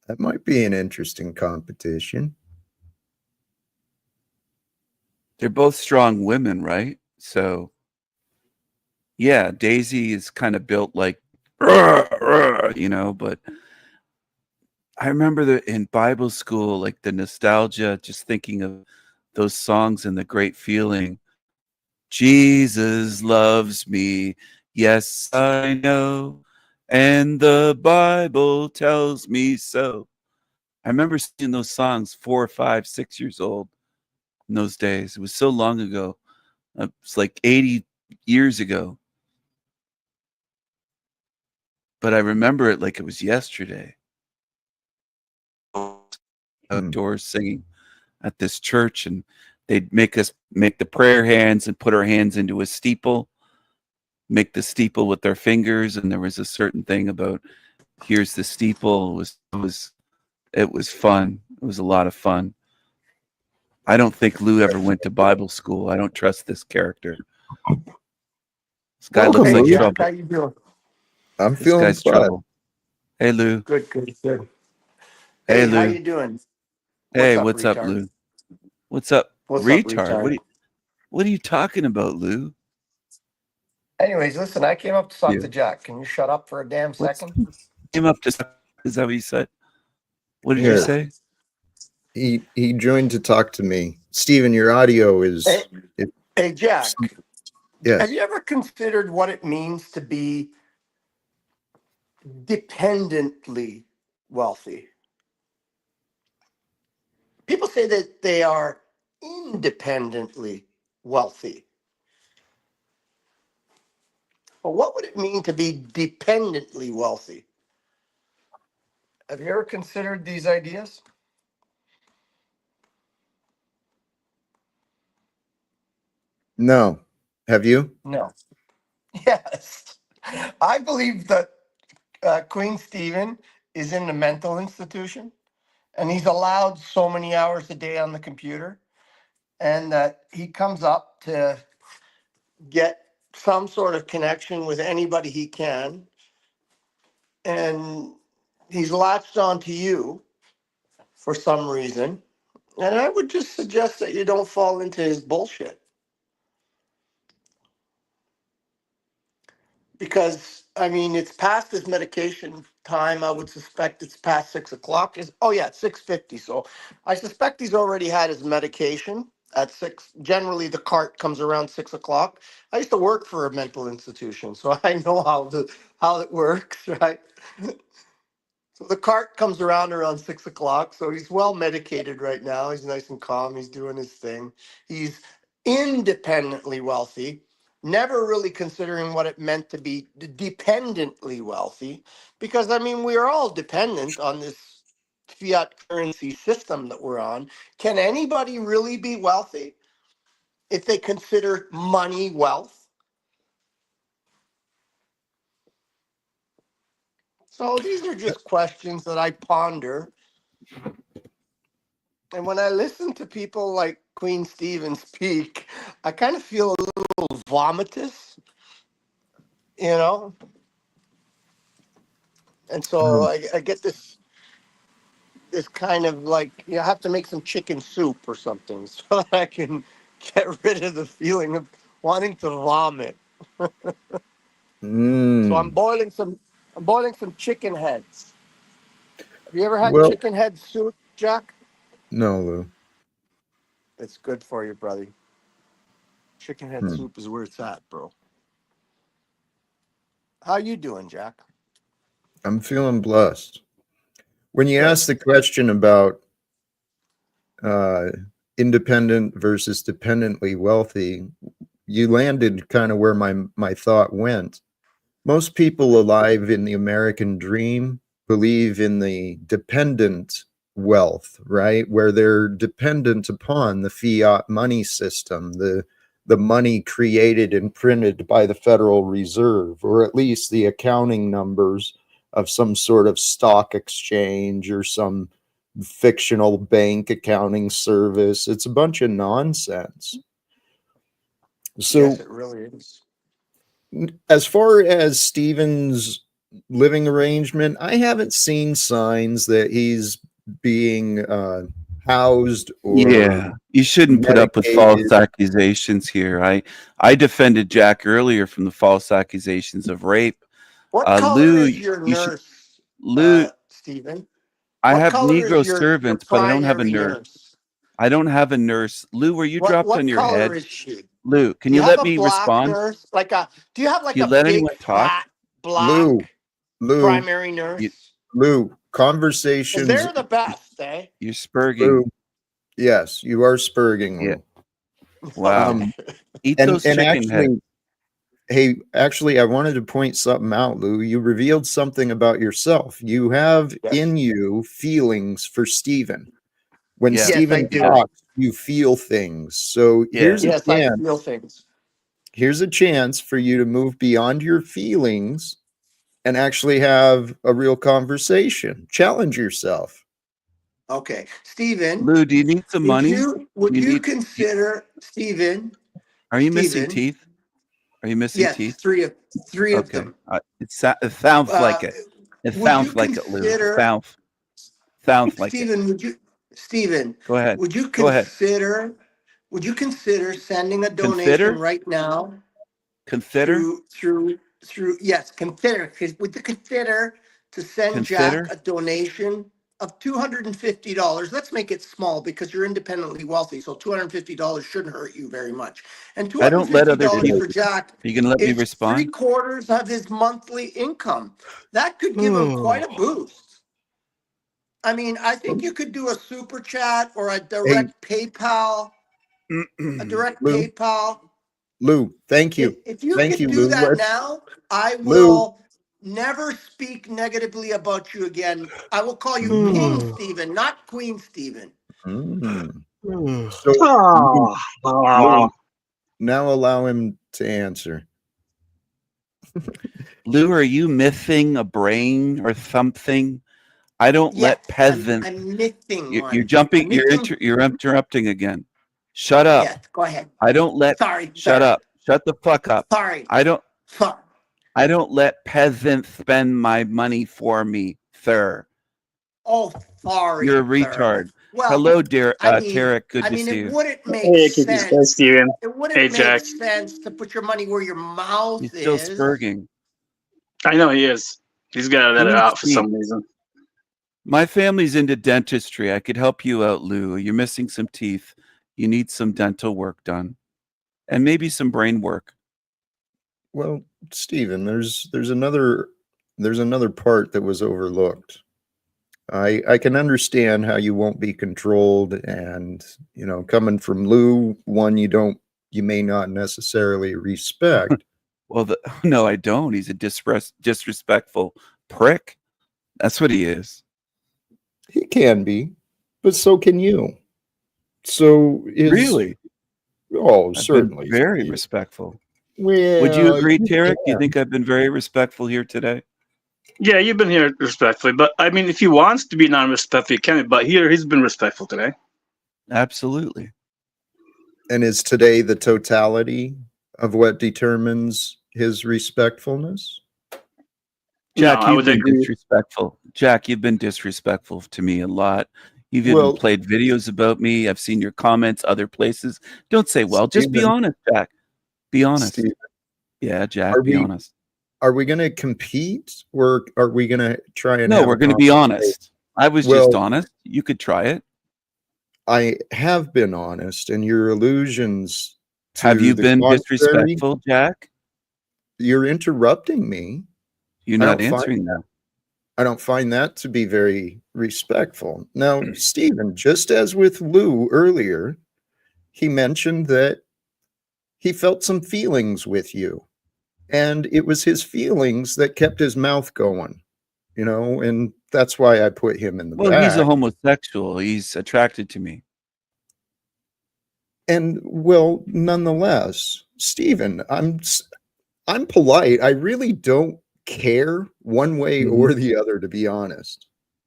A: That might be an interesting competition.
B: They're both strong women, right? So, yeah, Daisy is kind of built like, you know, but I remember that in Bible school, like the nostalgia, just thinking of those songs and the great feeling. Jesus loves me. Yes, I know. And the Bible tells me so. I remember singing those songs 4, 5, 6 years old in those days. It was so long ago. It's like 80 years ago. But I remember it like it was yesterday. Outdoors singing at this church, and they'd make us make the prayer hands and put our hands into a steeple, make the steeple with their fingers, and there was a certain thing about here's the steeple. It was fun. It was a lot of fun. I don't think Lou ever went to Bible school. I don't trust this character. This guy looks like trouble.
D: How you doing?
A: I'm
B: This
A: feeling
B: guy's
A: fine.
B: trouble. Hey, Lou.
D: Good.
B: Hey,
D: Lou. How
B: Lou.
D: you doing?
B: What's up, Lou? What's up, retard? What are you talking about, Lou?
D: Anyways, listen, I came up to talk to Jack. Can you shut up for a damn second?
B: Came up to, is that what you said? What did you say?
A: He joined to talk to me. Stephen, your audio is...
D: Hey, Jack.
A: Yes.
D: Have you ever considered what it means to be dependently wealthy? People say that they are independently wealthy. But what would it mean to be dependently wealthy? Have you ever considered these ideas?
A: No. Have you?
D: No. Yes. I believe that Queen Stephen is in a mental institution and he's allowed so many hours a day on the computer, and that he comes up to get some sort of connection with anybody he can, and he's latched onto you for some reason. And I would just suggest that you don't fall into his bullshit. Because, I mean, it's past his medication time. I would suspect it's past 6 o'clock. Oh yeah, it's 6:50. So I suspect he's already had his medication at 6. Generally the cart comes around 6 o'clock. I used to work for a mental institution, so I know how it works, right? So the cart comes around 6 o'clock. So he's well medicated right now. He's nice and calm. He's doing his thing. He's independently wealthy, never really considering what it meant to be dependently wealthy. Because, I mean, we are all dependent on this fiat currency system that we're on. Can anybody really be wealthy if they consider money wealth? So these are just questions that I ponder. And when I listen to people like Queen Stephen speak, I kind of feel a little vomitous, you know? And so I get this kind of like, you have to make some chicken soup or something so that I can get rid of the feeling of wanting to vomit. So I'm boiling some chicken heads. Have you ever had
A: Well,
D: chicken head soup, Jack?
A: no, Lou.
D: It's good for you, brother. Chicken head
A: Hmm.
D: soup is where it's at, bro. How you doing, Jack?
A: I'm feeling blessed. When you
D: Good.
A: asked the question about uh, independent versus dependently wealthy, you landed kind of where my thought went. Most people alive in the American dream believe in the dependent wealth, right? Where they're dependent upon the fiat money system, the money created and printed by the Federal Reserve, or at least the accounting numbers of some sort of stock exchange or some fictional bank accounting service. It's a bunch of nonsense. So
D: Yes, it really is.
A: as far as Steven's living arrangement, I haven't seen signs that he's being housed or
B: Yeah, you shouldn't put up with false
A: medicated.
B: accusations here. I defended Jack earlier from the false accusations of rape.
D: What color
B: Lou,
D: is your
B: you should
D: nurse,
B: Lou.
D: Stephen?
B: I
D: What
B: have
D: color is
B: Negro
D: your
B: servants, but I don't have a
D: primary
B: nurse.
D: nurse?
B: I don't have a nurse. Lou, were you dropped on
D: What
B: your
D: color
B: head?
D: is she?
B: Lou, can
D: Do you
B: you
D: have
B: let
D: a
B: me
D: black
B: respond?
D: nurse? Do you have like
B: Do you
D: a
B: let
D: big
B: anyone talk?
D: fat
A: Lou,
D: black
A: Lou,
D: primary
B: You,
D: nurse?
A: Lou,
D: Well,
A: conversations,
D: they're the best, eh?
B: you're spurging.
A: Lou, yes, you are spurging,
B: Yeah.
A: Lou.
B: Wow. Eat
A: And
B: those chicken heads.
A: actually, hey, actually, I wanted to point something out, Lou. You revealed something about yourself. You have
D: Yes.
A: in you feelings for Steven. When
B: Yeah.
D: Yes, I
A: Steven
D: do.
B: Yeah.
A: talks, you feel things. So
B: Yeah.
D: Yes, I feel things.
A: here's a chance for you to move beyond your feelings and actually have a real conversation. Challenge yourself.
D: Okay, Stephen,
B: Lou, do you need some money?
D: would
B: You
D: you
B: need.
D: consider Stephen?
B: Are you missing
D: Stephen,
B: teeth? Are you missing
D: yes,
B: teeth?
D: three of
B: Okay.
D: them.
B: It sounds
D: Uh,
B: like it. It
D: would you
B: sounds like it, Lou. It
D: consider,
B: sounds like it.
D: Stephen? Stephen,
B: Go ahead.
D: would you
B: Go ahead.
D: consider? Would you consider sending a donation
B: Consider.
D: right now
B: Consider.
D: through? Yes, consider. Would you consider to send Jack
B: Consider.
D: a donation of $250? Let's make it small because you're independently wealthy, so $250 shouldn't hurt you very much. And two
B: I
D: hundred
B: don't let
D: fifty
B: other
D: dollars
B: people.
D: for Jack
B: Are you gonna let me
D: is
B: respond?
D: 3/4 of his monthly income. That could give him quite a boost. I mean, I think you could do a super chat or a
A: Hey,
D: direct PayPal. A direct
A: Lou,
D: PayPal.
A: Lou, thank you.
D: If you
A: Thank
D: could
A: you,
D: do
A: Lou.
D: that now, I
A: Lou.
D: will never speak negatively about you again. I will call you King Stephen, not Queen Stephen.
A: Mm. So, Lou,
E: Oh,
A: Lou, now allow him to answer.
B: Lou, are you missing a brain or something? I don't let
D: Yes,
B: peasants.
D: I'm missing
B: You're
D: one.
B: jumping.
D: I'm missing.
B: You're interrupting again. Shut up.
D: Yes, go ahead.
B: I don't let.
D: Sorry,
B: Shut
D: sir.
B: up. Shut the fuck up.
D: Sorry.
B: I don't.
D: Sorry.
B: I don't let peasants spend my money for me, sir.
D: Oh,
B: You're a
D: sorry, sir.
B: retard.
D: Well,
B: Hello, dear Tarek. Good
D: I
B: to
D: mean,
B: see
D: it
B: you.
D: wouldn't make
E: Hey, Cookies. Hey,
D: sense.
E: Steven.
D: It
E: Hey,
D: wouldn't make
E: Jack.
D: sense to put your money where your mouth
B: He's still
D: is.
B: spurging.
E: I know he is. He's got to let
B: He
E: it
B: needs
E: out for
B: teeth.
E: some reason.
B: My family's into dentistry. I could help you out, Lou. You're missing some teeth. You need some dental work done, and maybe some brain work.
A: Well, Stephen, there's another part that was overlooked. I can understand how you won't be controlled, and coming from Lou, one you may not necessarily respect.
B: Well, no, I don't. He's a disrespectful prick. That's what he is.
A: He can be, but so can you. So is
B: Really?
A: Oh,
B: I've been
A: certainly,
B: very
A: Stephen.
B: respectful. Would you
A: Well,
B: agree,
A: you
B: Tarek? Do you
A: can.
B: think I've been very respectful here today?
E: Yeah, you've been here respectfully, but I mean, if he wants to be non-respectful, he can. But here, he's been respectful today.
B: Absolutely.
A: And is today the totality of what determines his respectfulness?
E: No,
B: Jack,
E: I
B: you've
E: would
B: been
E: agree.
B: disrespectful. Jack, you've been disrespectful to me a lot. You've even
A: Well,
B: played videos about me. I've seen your comments other places. Don't say, well, just be
A: Stephen,
B: honest, Jack. Be honest.
A: Stephen,
B: Yeah,
A: are
B: Jack, be
A: we
B: honest.
A: are we going to compete, or are we going to try and
B: No,
A: have
B: we're
A: a
B: going to be
A: conversation?
B: honest. I was just
A: Well,
B: honest. You could try it.
A: I have been honest, and your allusions
B: Have
A: to
B: you
A: the
B: been
A: contrary,
B: disrespectful, Jack?
A: you're interrupting me.
B: You're
A: I
B: not
A: don't find
B: answering that.
A: I don't find that to be very respectful. Now, Stephen, just as with Lou earlier, he mentioned that he felt some feelings with you, and it was his feelings that kept his mouth going, and that's why I put him in the
B: Well, he's a
A: back.
B: homosexual. He's attracted to me.
A: And well, nonetheless, Stephen, I'm polite. I really don't care one way
B: Mhm.
A: or the other, to be honest.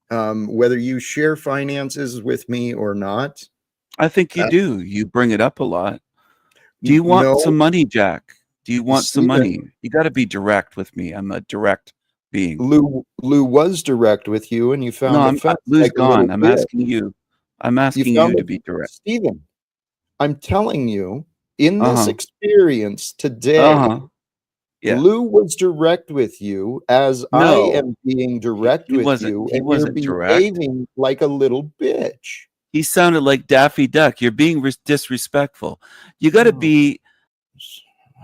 A: Whether you share finances with me or not.
B: I think you
A: uh,
B: do. You bring it up a lot. Do you want
A: no,
B: some money, Jack? Do you want some
A: Stephen,
B: money? You got to be direct with me. I'm a direct being.
A: Lou was direct with you, and you
B: No,
A: found the fence
B: Lou's
A: like a little
B: gone. I'm
A: bit.
B: asking you. I'm
A: You
B: asking
A: found
B: you to
A: the
B: be direct.
A: Stephen, I'm telling you, in this
B: Uh-huh.
A: experience today,
B: Uh-huh. Yeah.
A: Lou was direct with you as I
B: No,
A: am being direct
B: he
A: with
B: wasn't.
A: you,
B: He
A: and you're
B: wasn't direct.
A: behaving like a little bitch.
B: He sounded like Daffy Duck. You're being disrespectful. You got to
A: Oh,
B: be.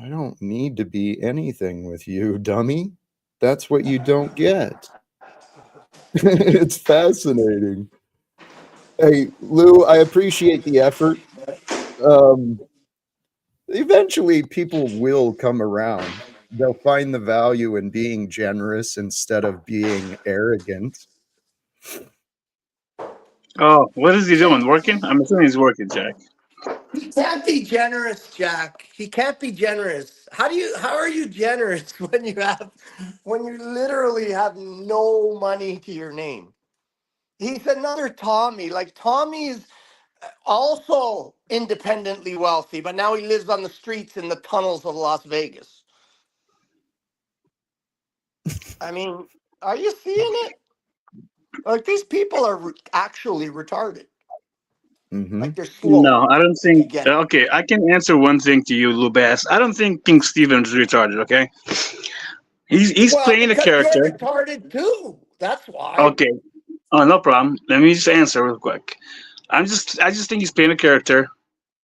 A: I don't need to be anything with you, dummy. That's what you don't get. It's fascinating. Hey, Lou, I appreciate the effort. Um, Eventually, people will come around. They'll find the value in being generous instead of being arrogant.
E: Oh, what is he
D: Jack,
E: doing? Working? I'm assuming he's working, Jack.
D: he can't be generous, Jack. He can't be generous. How are you generous when you literally have no money to your name? He's another Tommy. Like Tommy is also independently wealthy, but now he lives on the streets in the tunnels of Las Vegas. I mean, are you seeing it? Like these people are actually retarded.
A: Hmm.
D: Like they're slow
E: No, I don't
D: to
E: think.
D: get it.
E: Okay, I can answer one thing to you, Lou Bass. I don't think King Steven's retarded. Okay, he's
D: Well,
E: playing a
D: because you're
E: character.
D: retarded too. That's why.
E: Okay. Oh, no problem. Let me just answer real quick. I just think he's playing a character,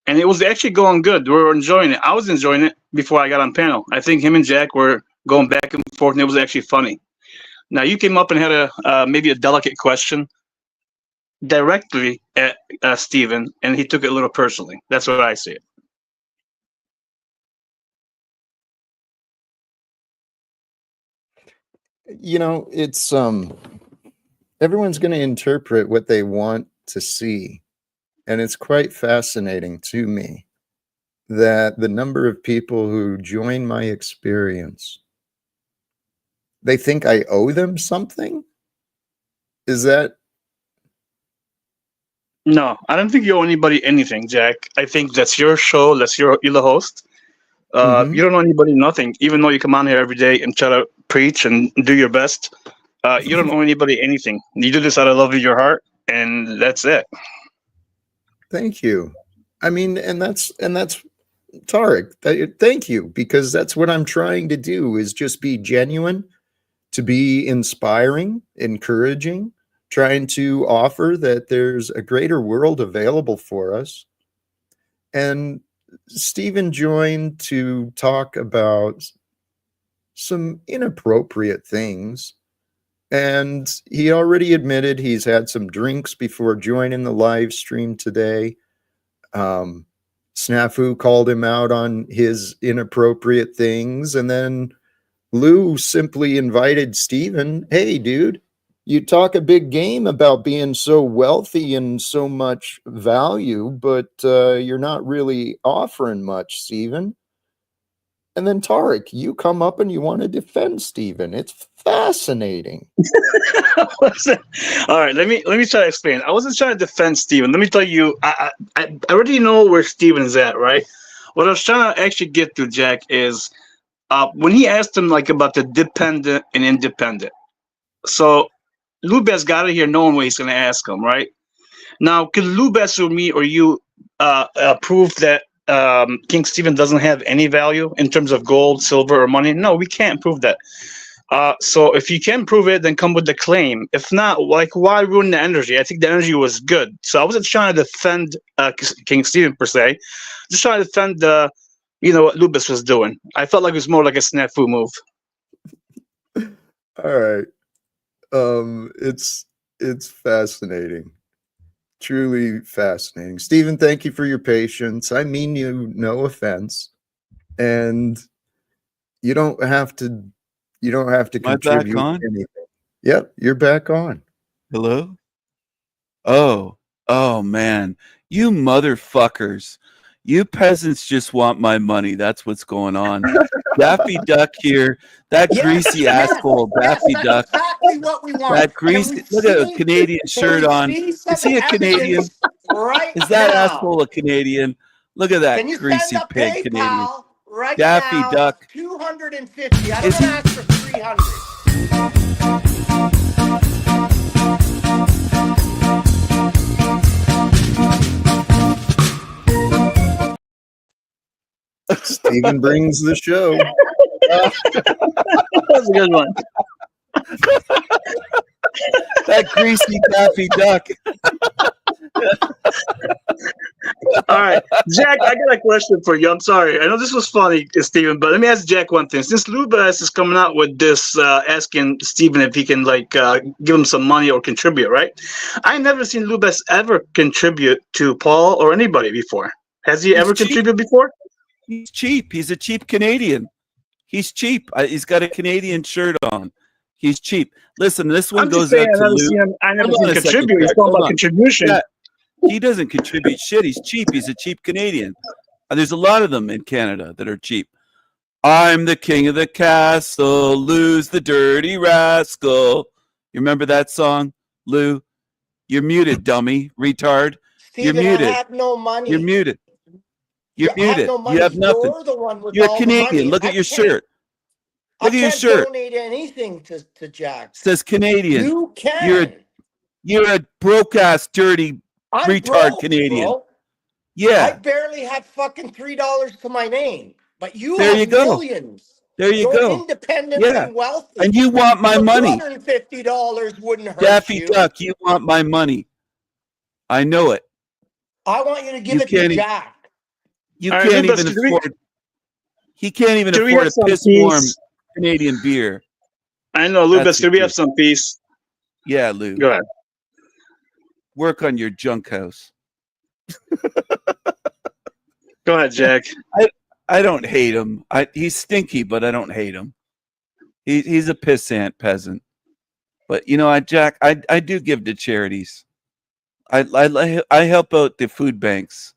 E: and it was actually going good. We were enjoying it. I was enjoying it before I got on panel. I think him and Jack were going back and forth, and it was actually funny. Now you came up and had a maybe a delicate question directly at Steven, and he took it a little personally. That's what I see it.
A: It's everyone's going to interpret what they want to see, and it's quite fascinating to me that the number of people who join my experience, they think I owe them something. Is that
E: No, I don't think you owe anybody anything, Jack. I think that's your show. You're the host.
A: mhm.
E: You don't owe anybody nothing, even though you come on here every day and try to preach and do your best. You don't owe anybody anything. You do this out of love of your heart, and that's it.
A: Thank you. I mean, and that's Tarek. Thank you, because that's what I'm trying to do, is just be genuine, to be inspiring, encouraging, trying to offer that there's a greater world available for us. And Stephen joined to talk about some inappropriate things. And he already admitted he's had some drinks before joining the live stream today. Snafu called him out on his inappropriate things. And then Lou simply invited Stephen, hey, dude, you talk a big game about being so wealthy and so much value, but you're not really offering much, Stephen. And then Tarek, you come up and you want to defend Stephen. It's fascinating.
E: All right, let me try to explain. I wasn't trying to defend Steven. Let me tell you, I already know where Steven's at, right? What I was trying to actually get to, Jack, is when he asked him like about the dependent and independent. So Lubez got it here knowing what he's going to ask him, right? Now, could Lubez or me or you prove that King Stephen doesn't have any value in terms of gold, silver, or money? No, we can't prove that. So if you can prove it, then come with the claim. If not, like, why ruin the energy? I think the energy was good. So I wasn't trying to defend King Stephen per se, just trying to defend what Lubis was doing. I felt like it was more like a snafu move.
A: All right. It's fascinating. Truly fascinating. Stephen, thank you for your patience. I mean you no offense. And you don't have to
B: Am I back
A: contribute
B: on?
A: anything. Yep, you're back on.
B: Hello? Oh man. You motherfuckers. You peasants just want my money. That's what's going on. Daffy Duck here. That greasy asshole, Daffy
D: that's
B: Duck.
D: exactly what we want.
B: That greasy, look at a Canadian shirt on. Is he a Canadian?
D: Right
B: Is that
D: now.
B: asshole a Canadian? Look at that
D: Can you
B: greasy
D: send a
B: pig
D: PayPal
B: Canadian.
D: right
B: Daffy
D: now?
B: Duck.
D: 250. I don't
B: Is he-
D: ask for 300.
A: Stephen brings the show.
E: That's a good one.
B: That greasy Daffy Duck.
E: All right, Jack, I got a question for you. I'm sorry. I know this was funny, Steven, but let me ask Jack one thing. Since Lubas is coming out with this, asking Steven if he can give him some money or contribute, right? I never seen Lubas ever contribute to Paul or anybody before. Has he ever contributed before?
B: He's cheap. He's a cheap Canadian. He's cheap. He's got a Canadian shirt on. He's cheap. Listen, this one goes out to Lou.
E: I never
B: Hold
E: seen
B: on
E: him
B: a second,
E: contribute. He's
B: Jack.
E: talking
B: Hold
E: about
B: on.
E: contribution.
B: Yeah, he doesn't contribute shit. He's cheap. He's a cheap Canadian. There's a lot of them in Canada that are cheap. I'm the king of the castle, Lou's the dirty rascal. You remember that song, Lou? You're muted, dummy, retard. You're
D: Steven,
B: muted.
D: I have no money.
B: You're muted. You're
D: I have
B: muted.
D: no money.
B: You have nothing.
D: You're the one with
B: You're
D: all
B: Canadian.
D: the money.
B: Look at your shirt. Look at your
D: I can't
B: shirt.
D: donate anything to Jack.
B: It says Canadian.
D: You can.
B: You're a broke ass, dirty,
D: I'm
B: retard
D: broke,
B: Canadian.
D: bro.
B: Yeah.
D: I barely have fucking $3 to my name, but you
B: There
D: have
B: you go.
D: millions.
B: There you
D: You're
B: go.
D: independently
B: Yeah.
D: wealthy.
B: And you want my
D: So
B: money.
D: $250 wouldn't hurt
B: Daffy
D: you.
B: Duck, you want my money. I know it.
D: I want you to give it to Jack.
B: You
E: All right,
B: can't
E: Lucas,
B: even afford. He can't even
E: can we
B: afford
E: have
B: a
E: some
B: piss warm
E: peace?
B: Canadian beer.
E: I know, Lucas. Can we have some peace?
B: Yeah, Lou.
E: Go ahead.
B: Work on your junk house.
E: Go ahead, Jack.
B: I don't hate him. He's stinky, but I don't hate him. He's a pissant peasant. But you know, Jack, I do give to charities. I help out the food banks.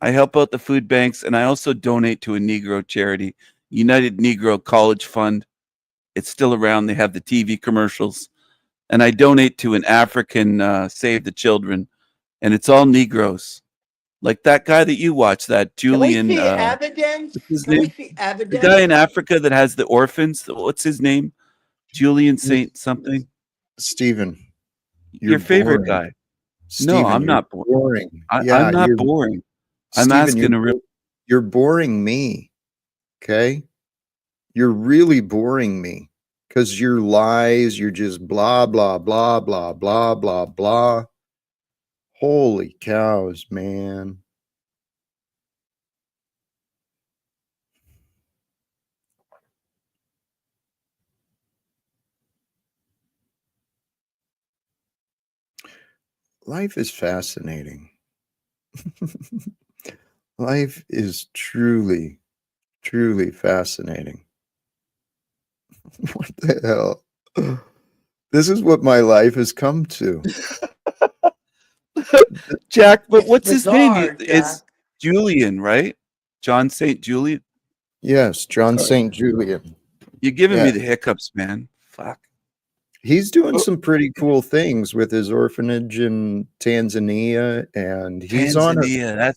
B: I help out the food banks, and I also donate to a Negro charity, United Negro College Fund. It's still around. They have the TV commercials. and I donate to an African Save the Children, and it's all Negroes. Like that guy that you watch, that
D: Can we
B: Julian,
D: see evidence?
B: what's his
D: Can we
B: name?
D: see
B: The guy in
D: evidence?
B: Africa that has the orphans. What's his name? Julian Saint something.
A: Stephen, you're
B: Your favorite
A: boring.
B: guy. No,
A: Stephen,
B: I'm
A: you're
B: not boring.
A: boring.
B: I'm
A: Yeah,
B: not boring. I'm
A: Stephen,
B: asking a real.
A: you're boring me. Okay? You're really boring me because your lies, you're just blah, blah, blah, blah, blah, blah, blah. Holy cows, man. Life is fascinating. Life is truly, truly fascinating. What the hell? This is what my life has come to.
B: Jack, but
D: It's
B: what's his name?
D: bizarre,
B: It's
D: Jack.
B: Julian, right? John St. Julian.
A: Yes, John
B: Sorry.
A: St. Julian.
B: You're giving
A: Yeah.
B: me the hiccups, man. Fuck.
A: He's doing some pretty cool things with his orphanage in Tanzania, and he's
B: Tanzania.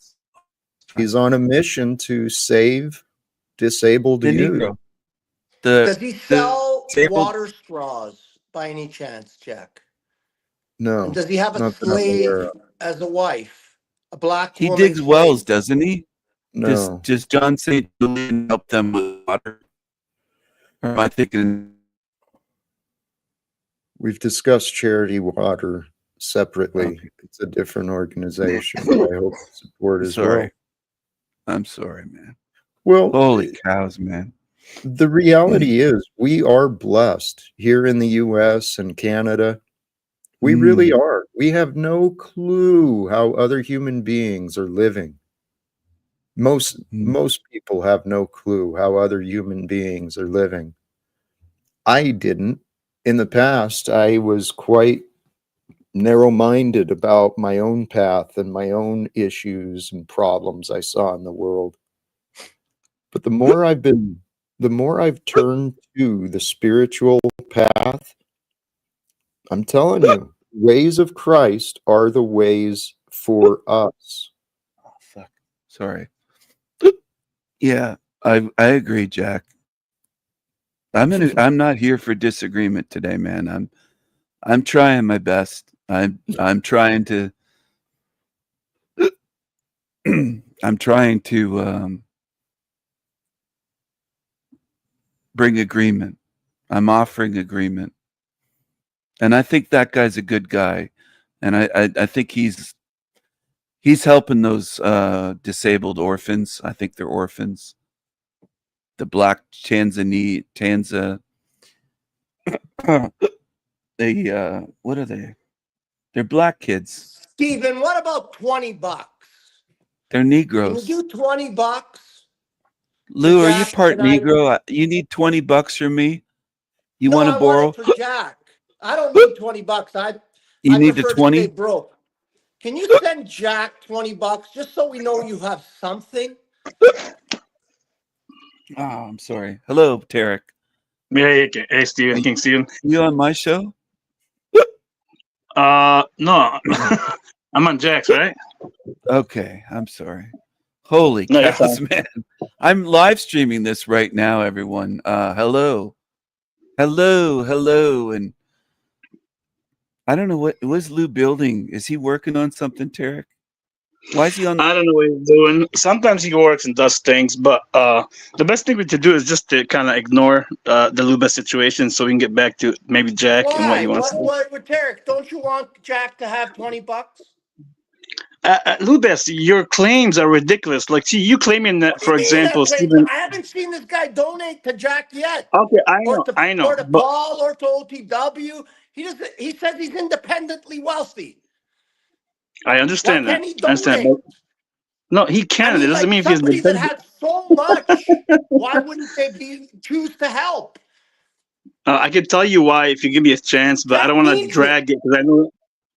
A: on a mission to save disabled
B: The
A: youth.
B: Negro.
D: Does he
B: the
D: sell
B: disabled.
D: water straws by any chance, Jack?
A: No,
D: And does he have a
A: not that I'm aware
D: slave
A: of.
D: as a wife? A black
B: He
D: woman
B: digs wells,
D: slave?
B: doesn't he?
A: No,
B: Does John St. Julian help them with water? Or am I thinking?
A: we've discussed Charity Water separately.
B: Okay.
A: It's a different organization that I hope to support as
B: Sorry.
A: well.
B: I'm sorry, man.
A: Well,
B: Holy cows, man.
A: the reality is we are blessed here in the US and Canada. We really are. We have no clue how other human beings are living. Most people have no clue how other human beings are living. I didn't. In the past, I was quite narrow-minded about my own path and my own issues and problems I saw in the world. But the more I've turned to the spiritual path, I'm telling you, ways of Christ are the ways for us.
B: Oh, fuck. Sorry. Yeah, I agree, Jack. I'm not here for disagreement today, man. I'm trying my best. I'm trying to I'm trying to bring agreement. I'm offering agreement. And I think that guy's a good guy. And I think he's helping those disabled orphans. I think they're orphans. The black what are they? They're black kids.
D: Steven, what about $20?
B: They're
D: Can you
B: Negroes.
D: do $20?
B: Lou, are you
D: Jack,
B: part
D: can I?
B: Negro? You need $20 from me? You
D: No,
B: want to
D: I want
B: borrow?
D: it for Jack. I don't need $20.
B: You
D: I
B: need the
D: prefer to stay
B: 20?
D: broke. Can you send Jack $20 just so we know you have something?
B: Oh, I'm sorry. Hello, Tarek.
E: Hey, Steven, King Steven.
B: You on my show?
E: No, I'm on Jack's, right?
B: Okay, I'm sorry. Holy
E: No, you're
B: cows,
E: fine.
B: man. I'm live streaming this right now, everyone. Hello. Hello. And I don't know what was Lou building. Is he working on something, Tarek? Why is he on?
E: I don't know what he's doing. Sometimes he works and does things, but the best thing we could do is just to kind of ignore the Luba situation, so we can get back to maybe Jack and what
D: Why?
E: he wants to do.
D: What with Tarek? Don't you want Jack to have $20?
E: Lubes, your claims are ridiculous. Like, see, you claiming that,
D: What do
E: for
D: you mean
E: example,
D: that claims?
E: Stephen.
D: I haven't seen this guy donate to Jack yet,
E: Okay,
D: or
E: I know,
D: to
E: but
D: Paul, or to OTW. He doesn't. He says he's independently wealthy.
E: I
D: Why
E: understand that.
D: can't he
E: I understand,
D: donate?
E: but no, he
D: I
E: can. It
D: mean,
E: doesn't
D: like
E: mean if he's
D: somebody that
E: independent.
D: had so much, why wouldn't they choose to help?
E: I can tell you why if you give me a chance, but I don't
D: Jack
E: want to
D: needs it.
E: drag it because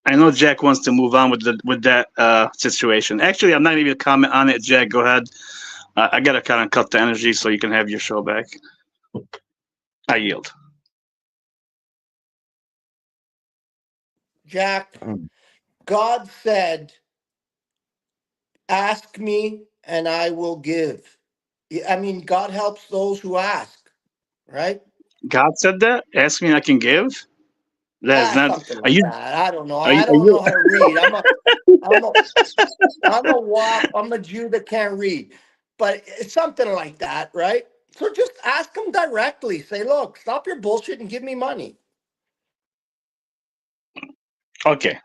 E: I know Jack wants to move on with that situation. Actually, I'm not even gonna comment on it. Jack, go ahead. I gotta kind of cut the energy so you can have your show back. I yield.
D: Jack,
A: Um,
D: God said, ask me and I will give. I mean, God helps those who ask, right?
E: God said that. Ask me, I can give. That is not.
D: Something
E: Are
D: like
E: you?
D: that. I don't know.
E: Are you?
D: I
E: Are
D: don't
E: you
D: know how to read. I'm a, I'm a WAP. I'm a Jew that can't read, but it's something like that, right? So just ask them directly. Say, look, stop your bullshit and give me money.
E: okay.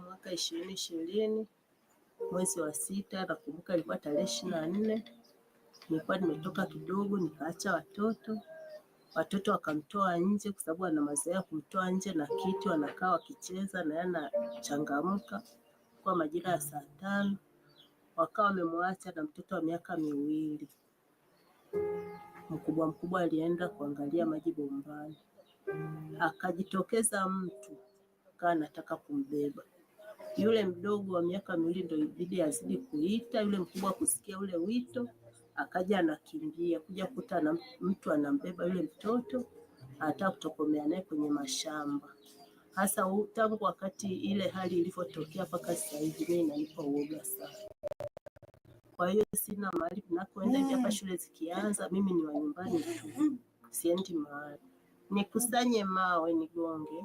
F: Mwaka 2020 mwezi wa sita, nakumbuka ilikuwa tarehe 24. Nilikuwa nimetoka kidogo, nikaacha watoto wakamtoa nje, kwa sababu ana mazoea kumtoa nje na kiti, wanakaa wakicheza na yana changamka. Kwa majira ya saa 5 wakawa wamemwacha na mtoto wa miaka 2. Mkubwa alienda kuangalia maji bombani, akajitokeza mtu akawa anataka kumbeba. Yule mdogo wa miaka 2 ndio ibidi azidi kuita, yule mkubwa kusikia ule wito, akaja anakimbia kuja kuta na mtu anambeba yule mtoto, anataka kutokomea naye kwenye mashamba. Hasa tangu wakati ile hali ilivyotokea mpaka sasa hivi mimi inanipa uoga sana. Kwa hiyo sina mahali ninakoenda hivi, hapa shule zikianza mimi ni wa nyumbani tu, siendi mahali. Nikusanye mawe nigonge,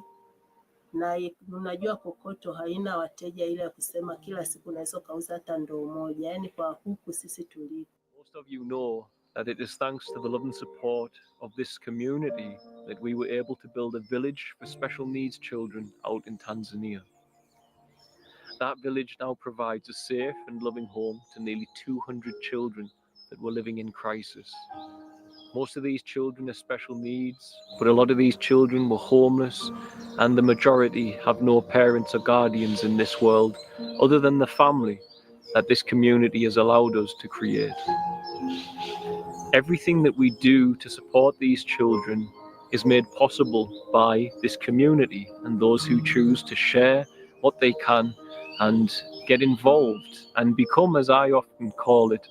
F: na unajua kokoto haina wateja ile ya kusema kila siku unaweza kauza hata ndoo moja, yani kwa huku sisi tulipo.
G: Most of you know that it is thanks to the love and support of this community that we were able to build a village for special needs children out in Tanzania. That village now provides a safe and loving home to nearly 200 children that were living in crisis. Most of these children are special needs, but a lot of these children were homeless, and the majority have no parents or guardians in this world other than the family that this community has allowed us to create. Everything that we do to support these children is made possible by this community and those who choose to share what they can and get involved and become, as I often call it,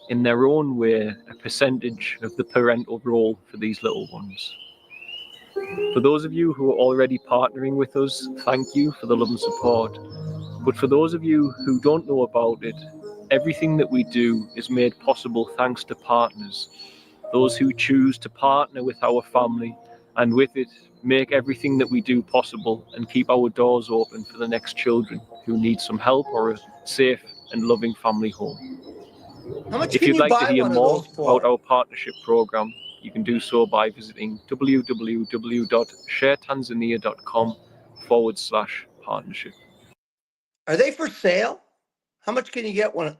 G: in their own way, a percentage of the parental role for these little ones. For those of you who are already partnering with us, thank you for the love and support. But for those of you who don't know about it, everything that we do is made possible thanks to partners, those who choose to partner with our family and with it make everything that we do possible and keep our doors open for the next children who need some help or a safe and loving family home.
D: How much
G: If
D: can
G: you'd
D: you
G: like to
D: buy
G: hear
D: one of
G: more
D: those
G: about
D: for?
G: our partnership program, you can do so by visiting www.sharetanzania.com/partnership.
D: Are they for sale? How much can you get one?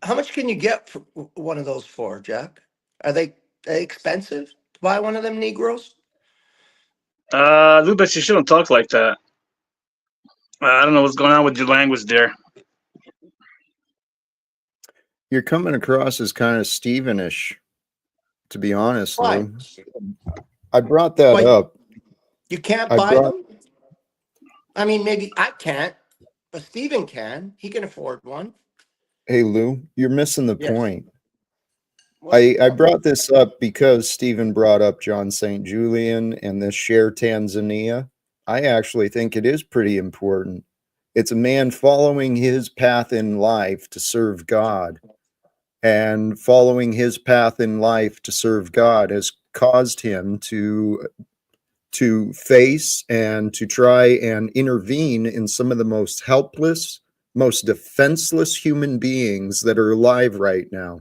D: How much can you get for one of those for, Jack? Are they expensive to buy one of them Negroes?
E: Lubas, you shouldn't talk like that. I don't know what's going on with your language there.
A: You're coming across as kind of Stevenish, to be honest,
D: Why?
A: Lou. I brought that
D: Why
A: up.
D: you can't
A: I
D: buy
A: brought,
D: them? I mean, maybe I can't, but Steven can. He can afford one.
A: hey, Lou, you're missing the
D: Yes.
A: point.
D: What's the
A: I
D: point?
A: brought this up because Stephen brought up John St. Julian and this Share Tanzania. I actually think it is pretty important. It's a man following his path in life to serve God. And following his path in life to serve God has caused him to face and to try and intervene in some of the most helpless, most defenseless human beings that are alive right now.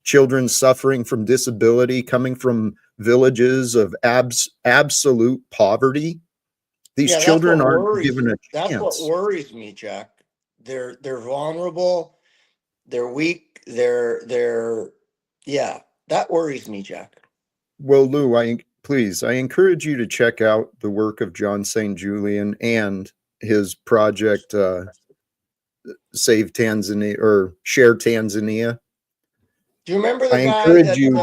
A: Children suffering from disability, coming from villages of absolute poverty. These
D: Yeah, that's
A: children
D: what
A: aren't
D: worries.
A: given a
D: That's what
A: chance.
D: worries me, Jack. They're vulnerable. They're weak. Yeah. That worries me, Jack.
A: Well, Lou, I encourage you to check out the work of John St. Julian and his project, Save Tanzania or Share Tanzania.
D: Do you remember the
A: I
D: guy
A: encourage
D: that?
A: you.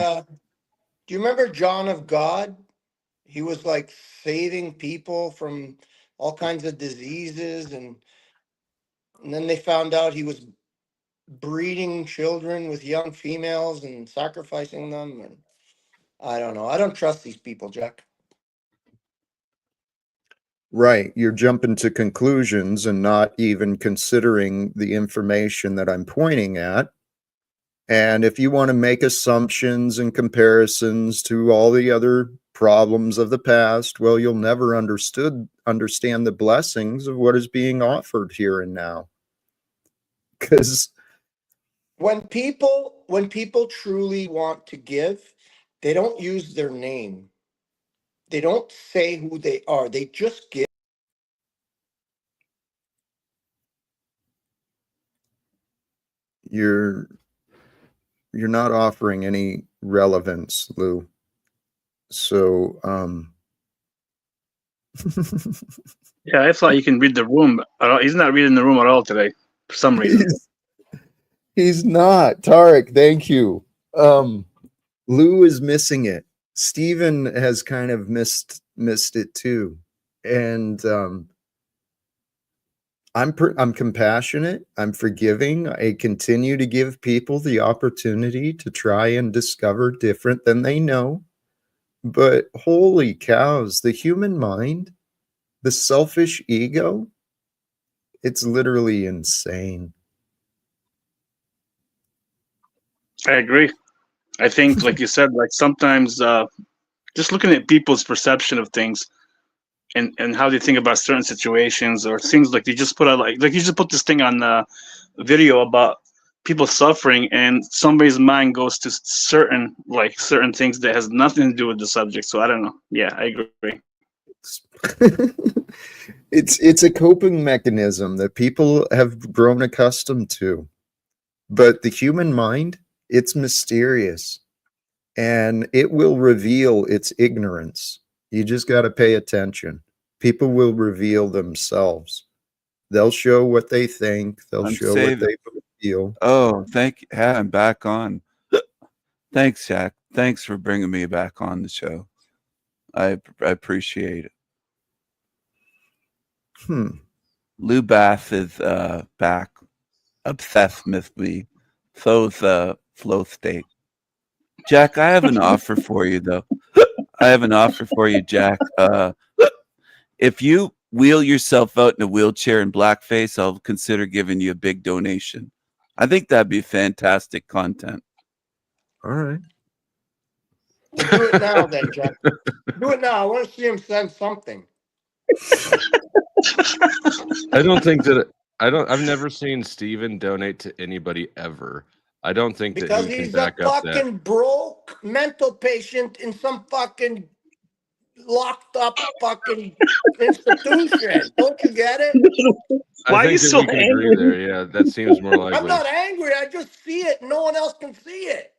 D: Do you remember John of God? He was like saving people from all kinds of diseases, and then they found out he was breeding children with young females and sacrificing them. And I don't know. I don't trust these people, Jack.
A: Right. You're jumping to conclusions and not even considering the information that I'm pointing at. And if you want to make assumptions and comparisons to all the other problems of the past, well, you'll never understand the blessings of what is being offered here and now. Because
D: when people truly want to give, they don't use their name. They don't say who they are. They just give.
A: you're not offering any relevance, Lou. So,
E: Yeah, I thought he can read the room. He's not reading the room at all today for some reason.
A: He's not. Tarek, thank you. Lou is missing it. Steven has kind of missed it too. And I'm compassionate. I'm forgiving. I continue to give people the opportunity to try and discover different than they know. But holy cows, the human mind, the selfish ego, it's literally insane.
E: I agree. I think, like you said, like sometimes just looking at people's perception of things and how they think about certain situations or things, like you just put out like you just put this thing on video about people suffering, and somebody's mind goes to certain things that has nothing to do with the subject. So I don't know. Yeah, I agree.
A: It's a coping mechanism that people have grown accustomed to. But the human mind, it's mysterious, and it will reveal its ignorance. You just got to pay attention. People will reveal themselves. They'll show what they think. They'll show what they feel.
B: Oh, thank you. Yeah, I'm back on. Thanks, Jack. Thanks for bringing me back on the show. I appreciate it. Lou Bath is back, obsessed with me. So's Flow State. Jack, I have an offer for you, though. I have an offer for you, Jack. If you wheel yourself out in a wheelchair in blackface, I'll consider giving you a big donation. I think that'd be fantastic content.
A: All right.
D: We'll do it now then, Jack. Do it now. I want to see him send something.
H: I don't think that I've never seen Steven donate to anybody ever. I don't think
D: because
H: that he
D: he's
H: can back
D: a
H: up that.
D: fucking broke mental patient in some fucking locked up fucking institution. Don't you get it?
E: Why are you so angry?
H: There. Yeah, that seems more likely.
D: I'm not angry. I just see it. No one else can see it.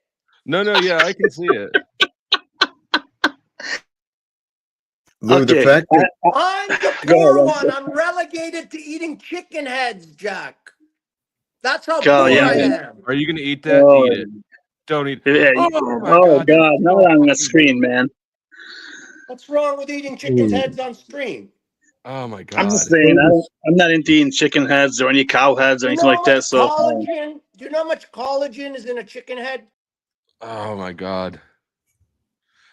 H: No, yeah, I can see it.
A: Lou, the fact that
D: I'm the poor one. I'm relegated to eating chicken heads, Jack. That's how poor I am.
H: Are you going to eat that?
E: Oh.
H: Eat it. Don't eat it.
E: Yeah. Oh God, not on the screen, man.
D: What's wrong with eating chicken heads on stream?
H: Oh my God.
E: I'm just saying, I'm not into eating chicken heads or any cow heads or anything like that. So,
D: collagen? Do you know how much collagen is in a chicken head?
H: Oh my God.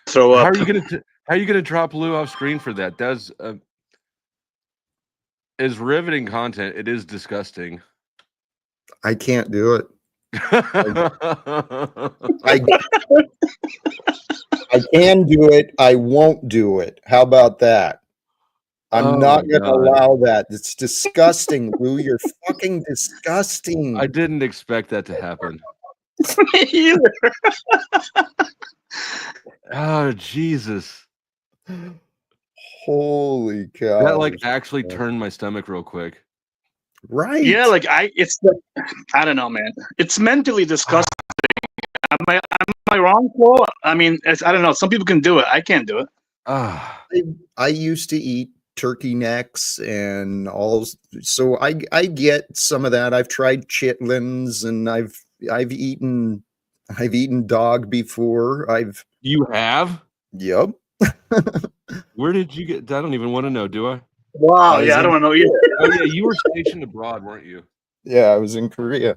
E: Throw up.
H: How are you gonna drop Lou off screen for that? That's is riveting content. It is disgusting.
A: I can't do it. I can do it. I won't do it. How about that? I'm not going to allow that. It's disgusting, Lou. You're fucking disgusting.
H: I didn't expect that to happen.
E: Me either.
H: Oh, Jesus.
A: Holy cow.
H: That actually turned my stomach real quick.
A: Right.
E: Yeah, I don't know, man. It's mentally disgusting. Am I wrong, Flo? I mean, I don't know. Some people can do it. I can't do it.
A: I used to eat turkey necks and all, so I get some of that. I've tried chitlins, and I've eaten dog before.
H: You have?
A: Yep.
H: Where did you get? I don't even want to know. Do I?
E: Wow. Yeah, I don't know either.
H: Oh yeah, you were stationed abroad, weren't you?
A: Yeah, I was in Korea.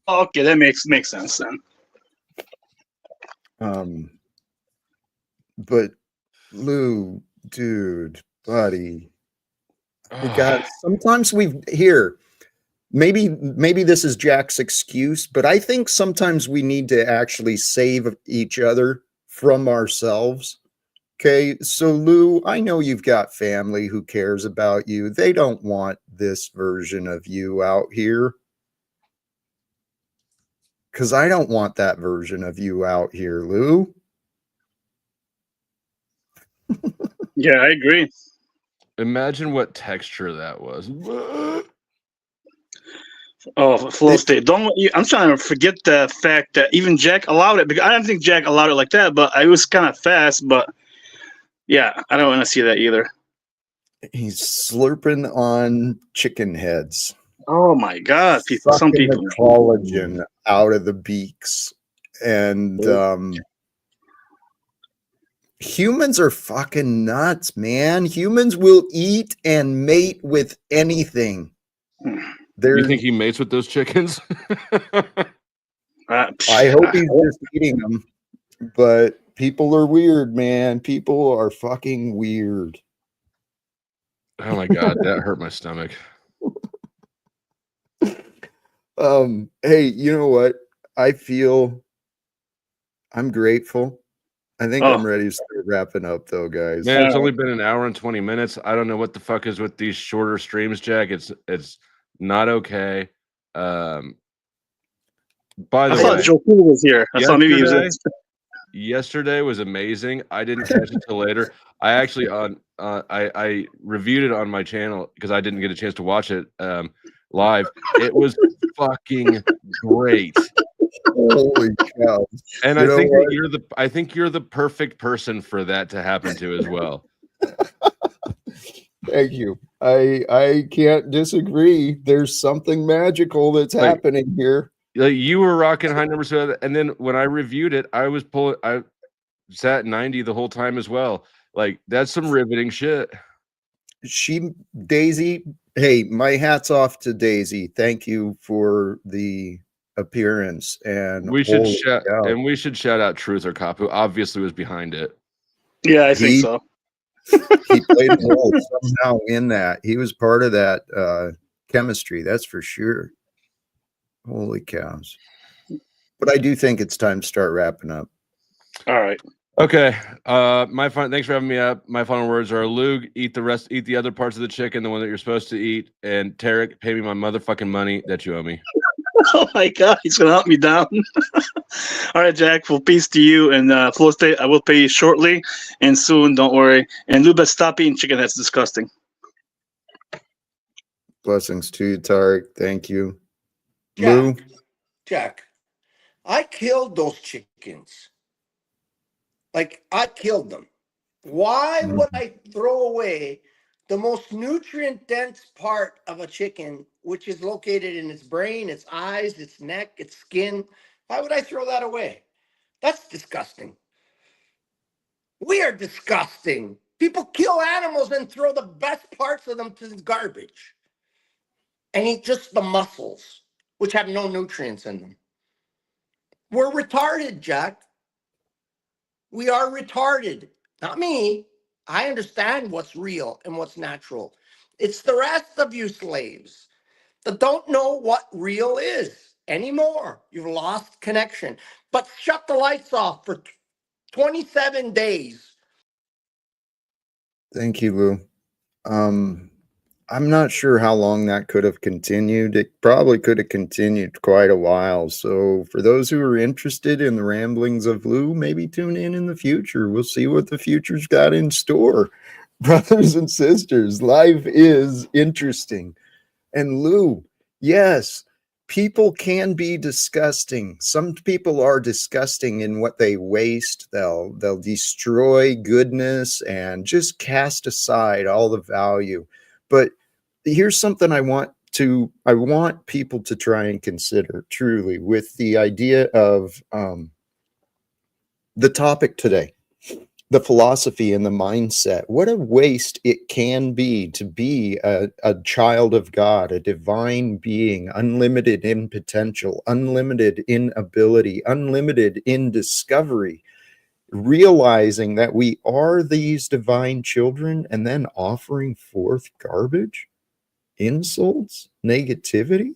E: Okay, that makes sense then.
A: But Lou, dude, buddy, God, sometimes maybe this is Jack's excuse, but I think sometimes we need to actually save each other from ourselves. Okay, so Lou, I know you've got family who cares about you. They don't want this version of you out here. Because I don't want that version of you out here, Lou.
E: Yeah, I agree.
H: Imagine what texture that was.
E: Oh, flow state. I'm trying to forget the fact that even Jack allowed it, because I don't think Jack allowed it like that, but it was kind of fast. But yeah, I don't want to see that either.
A: He's slurping on chicken heads.
E: Oh my God, people! Some
A: Sucking
E: people.
A: the collagen out of the beaks, and humans are fucking nuts, man. Humans will eat and mate with anything.
H: You think he mates with those chickens?
A: I hope he's just eating them. But people are weird, man. People are fucking weird.
H: Oh my God, that hurt my stomach.
A: Hey, you know what? I feel I'm grateful. I think I'm ready to start wrapping up though, guys.
H: Man, it's only been an hour and 20 minutes. I don't know what the fuck is with these shorter streams, Jack. It's not okay. By the way,
E: I thought Joe Cool was here. I thought maybe he was.
H: Yesterday was amazing. I didn't catch it till later. I actually I reviewed it on my channel because I didn't get a chance to watch it live. It was fucking great.
A: Holy cow!
H: And I think you're the perfect person for that to happen to as well.
A: Thank you. I can't disagree. There's something magical that's happening here.
H: Like you were rocking high numbers, and then when I reviewed it, I sat 90 the whole time as well. Like that's some riveting shit.
A: Daisy, hey, my hat's off to Daisy. Thank you for the appearance, and
H: we should shout out Truth or Cop, who obviously was behind it.
E: Yeah, I think so.
A: He played a role somehow in that. He was part of that chemistry, that's for sure. Holy cows. But I do think it's time to start wrapping up.
E: All right.
H: Okay. Thanks for having me up. My final words are: Lug, eat the other parts of the chicken, the one that you're supposed to eat, and Tarek, pay me my motherfucking money that you owe me.
E: Oh my God, he's gonna hunt me down. All right, Jack. Well, peace to you and Flow State. I will pay you shortly and soon. Don't worry. And Luba, stop eating chicken. That's disgusting.
A: Blessings to you, Tarek. Thank you. Lou?
D: Jack, I killed those chickens. Like, I killed them. Why would I throw away the most nutrient-dense part of a chicken, which is located in its brain, its eyes, its neck, its skin? Why would I throw that away? That's disgusting. We are disgusting. People kill animals and throw the best parts of them to the garbage and eat just the muscles, which have no nutrients in them. We're retarded, Jack. We are retarded. Not me. I understand what's real and what's natural. It's the rest of you slaves that don't know what real is anymore. You've lost connection. But shut the lights off for 27 days.
A: Thank you, Lou. I'm not sure how long that could have continued. It probably could have continued quite a while. So for those who are interested in the ramblings of Lou, maybe tune in the future. We'll see what the future's got in store. Brothers and sisters, life is interesting. And Lou, yes, people can be disgusting. Some people are disgusting in what they waste. They'll destroy goodness and just cast aside all the value. But here's something I want people to try and consider truly with the idea of the topic today. the philosophy and the mindset. What a waste it can be to be a child of God, a divine being, unlimited in potential, unlimited in ability, unlimited in discovery, realizing that we are these divine children and then offering forth garbage, insults, negativity,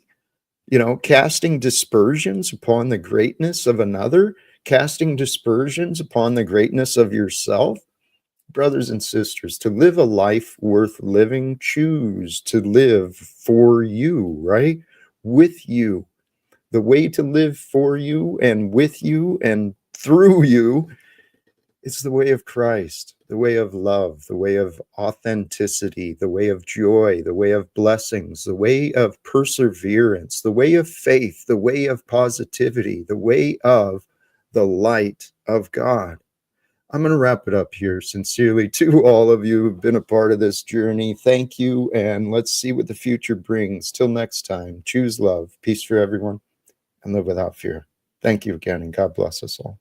A: casting dispersions upon the greatness of another, casting dispersions upon the greatness of yourself. Brothers and sisters, to live a life worth living, choose to live for you, right? With you. The way to live for you and with you and through you is the way of Christ, the way of love, the way of authenticity, the way of joy, the way of blessings, the way of perseverance, the way of faith, the way of positivity, the way of the light of God. I'm going to wrap it up here. Sincerely to all of you who've been a part of this journey, thank you, and let's see what the future brings. Till next time, choose love, peace for everyone, and live without fear. Thank you again, and God bless us all.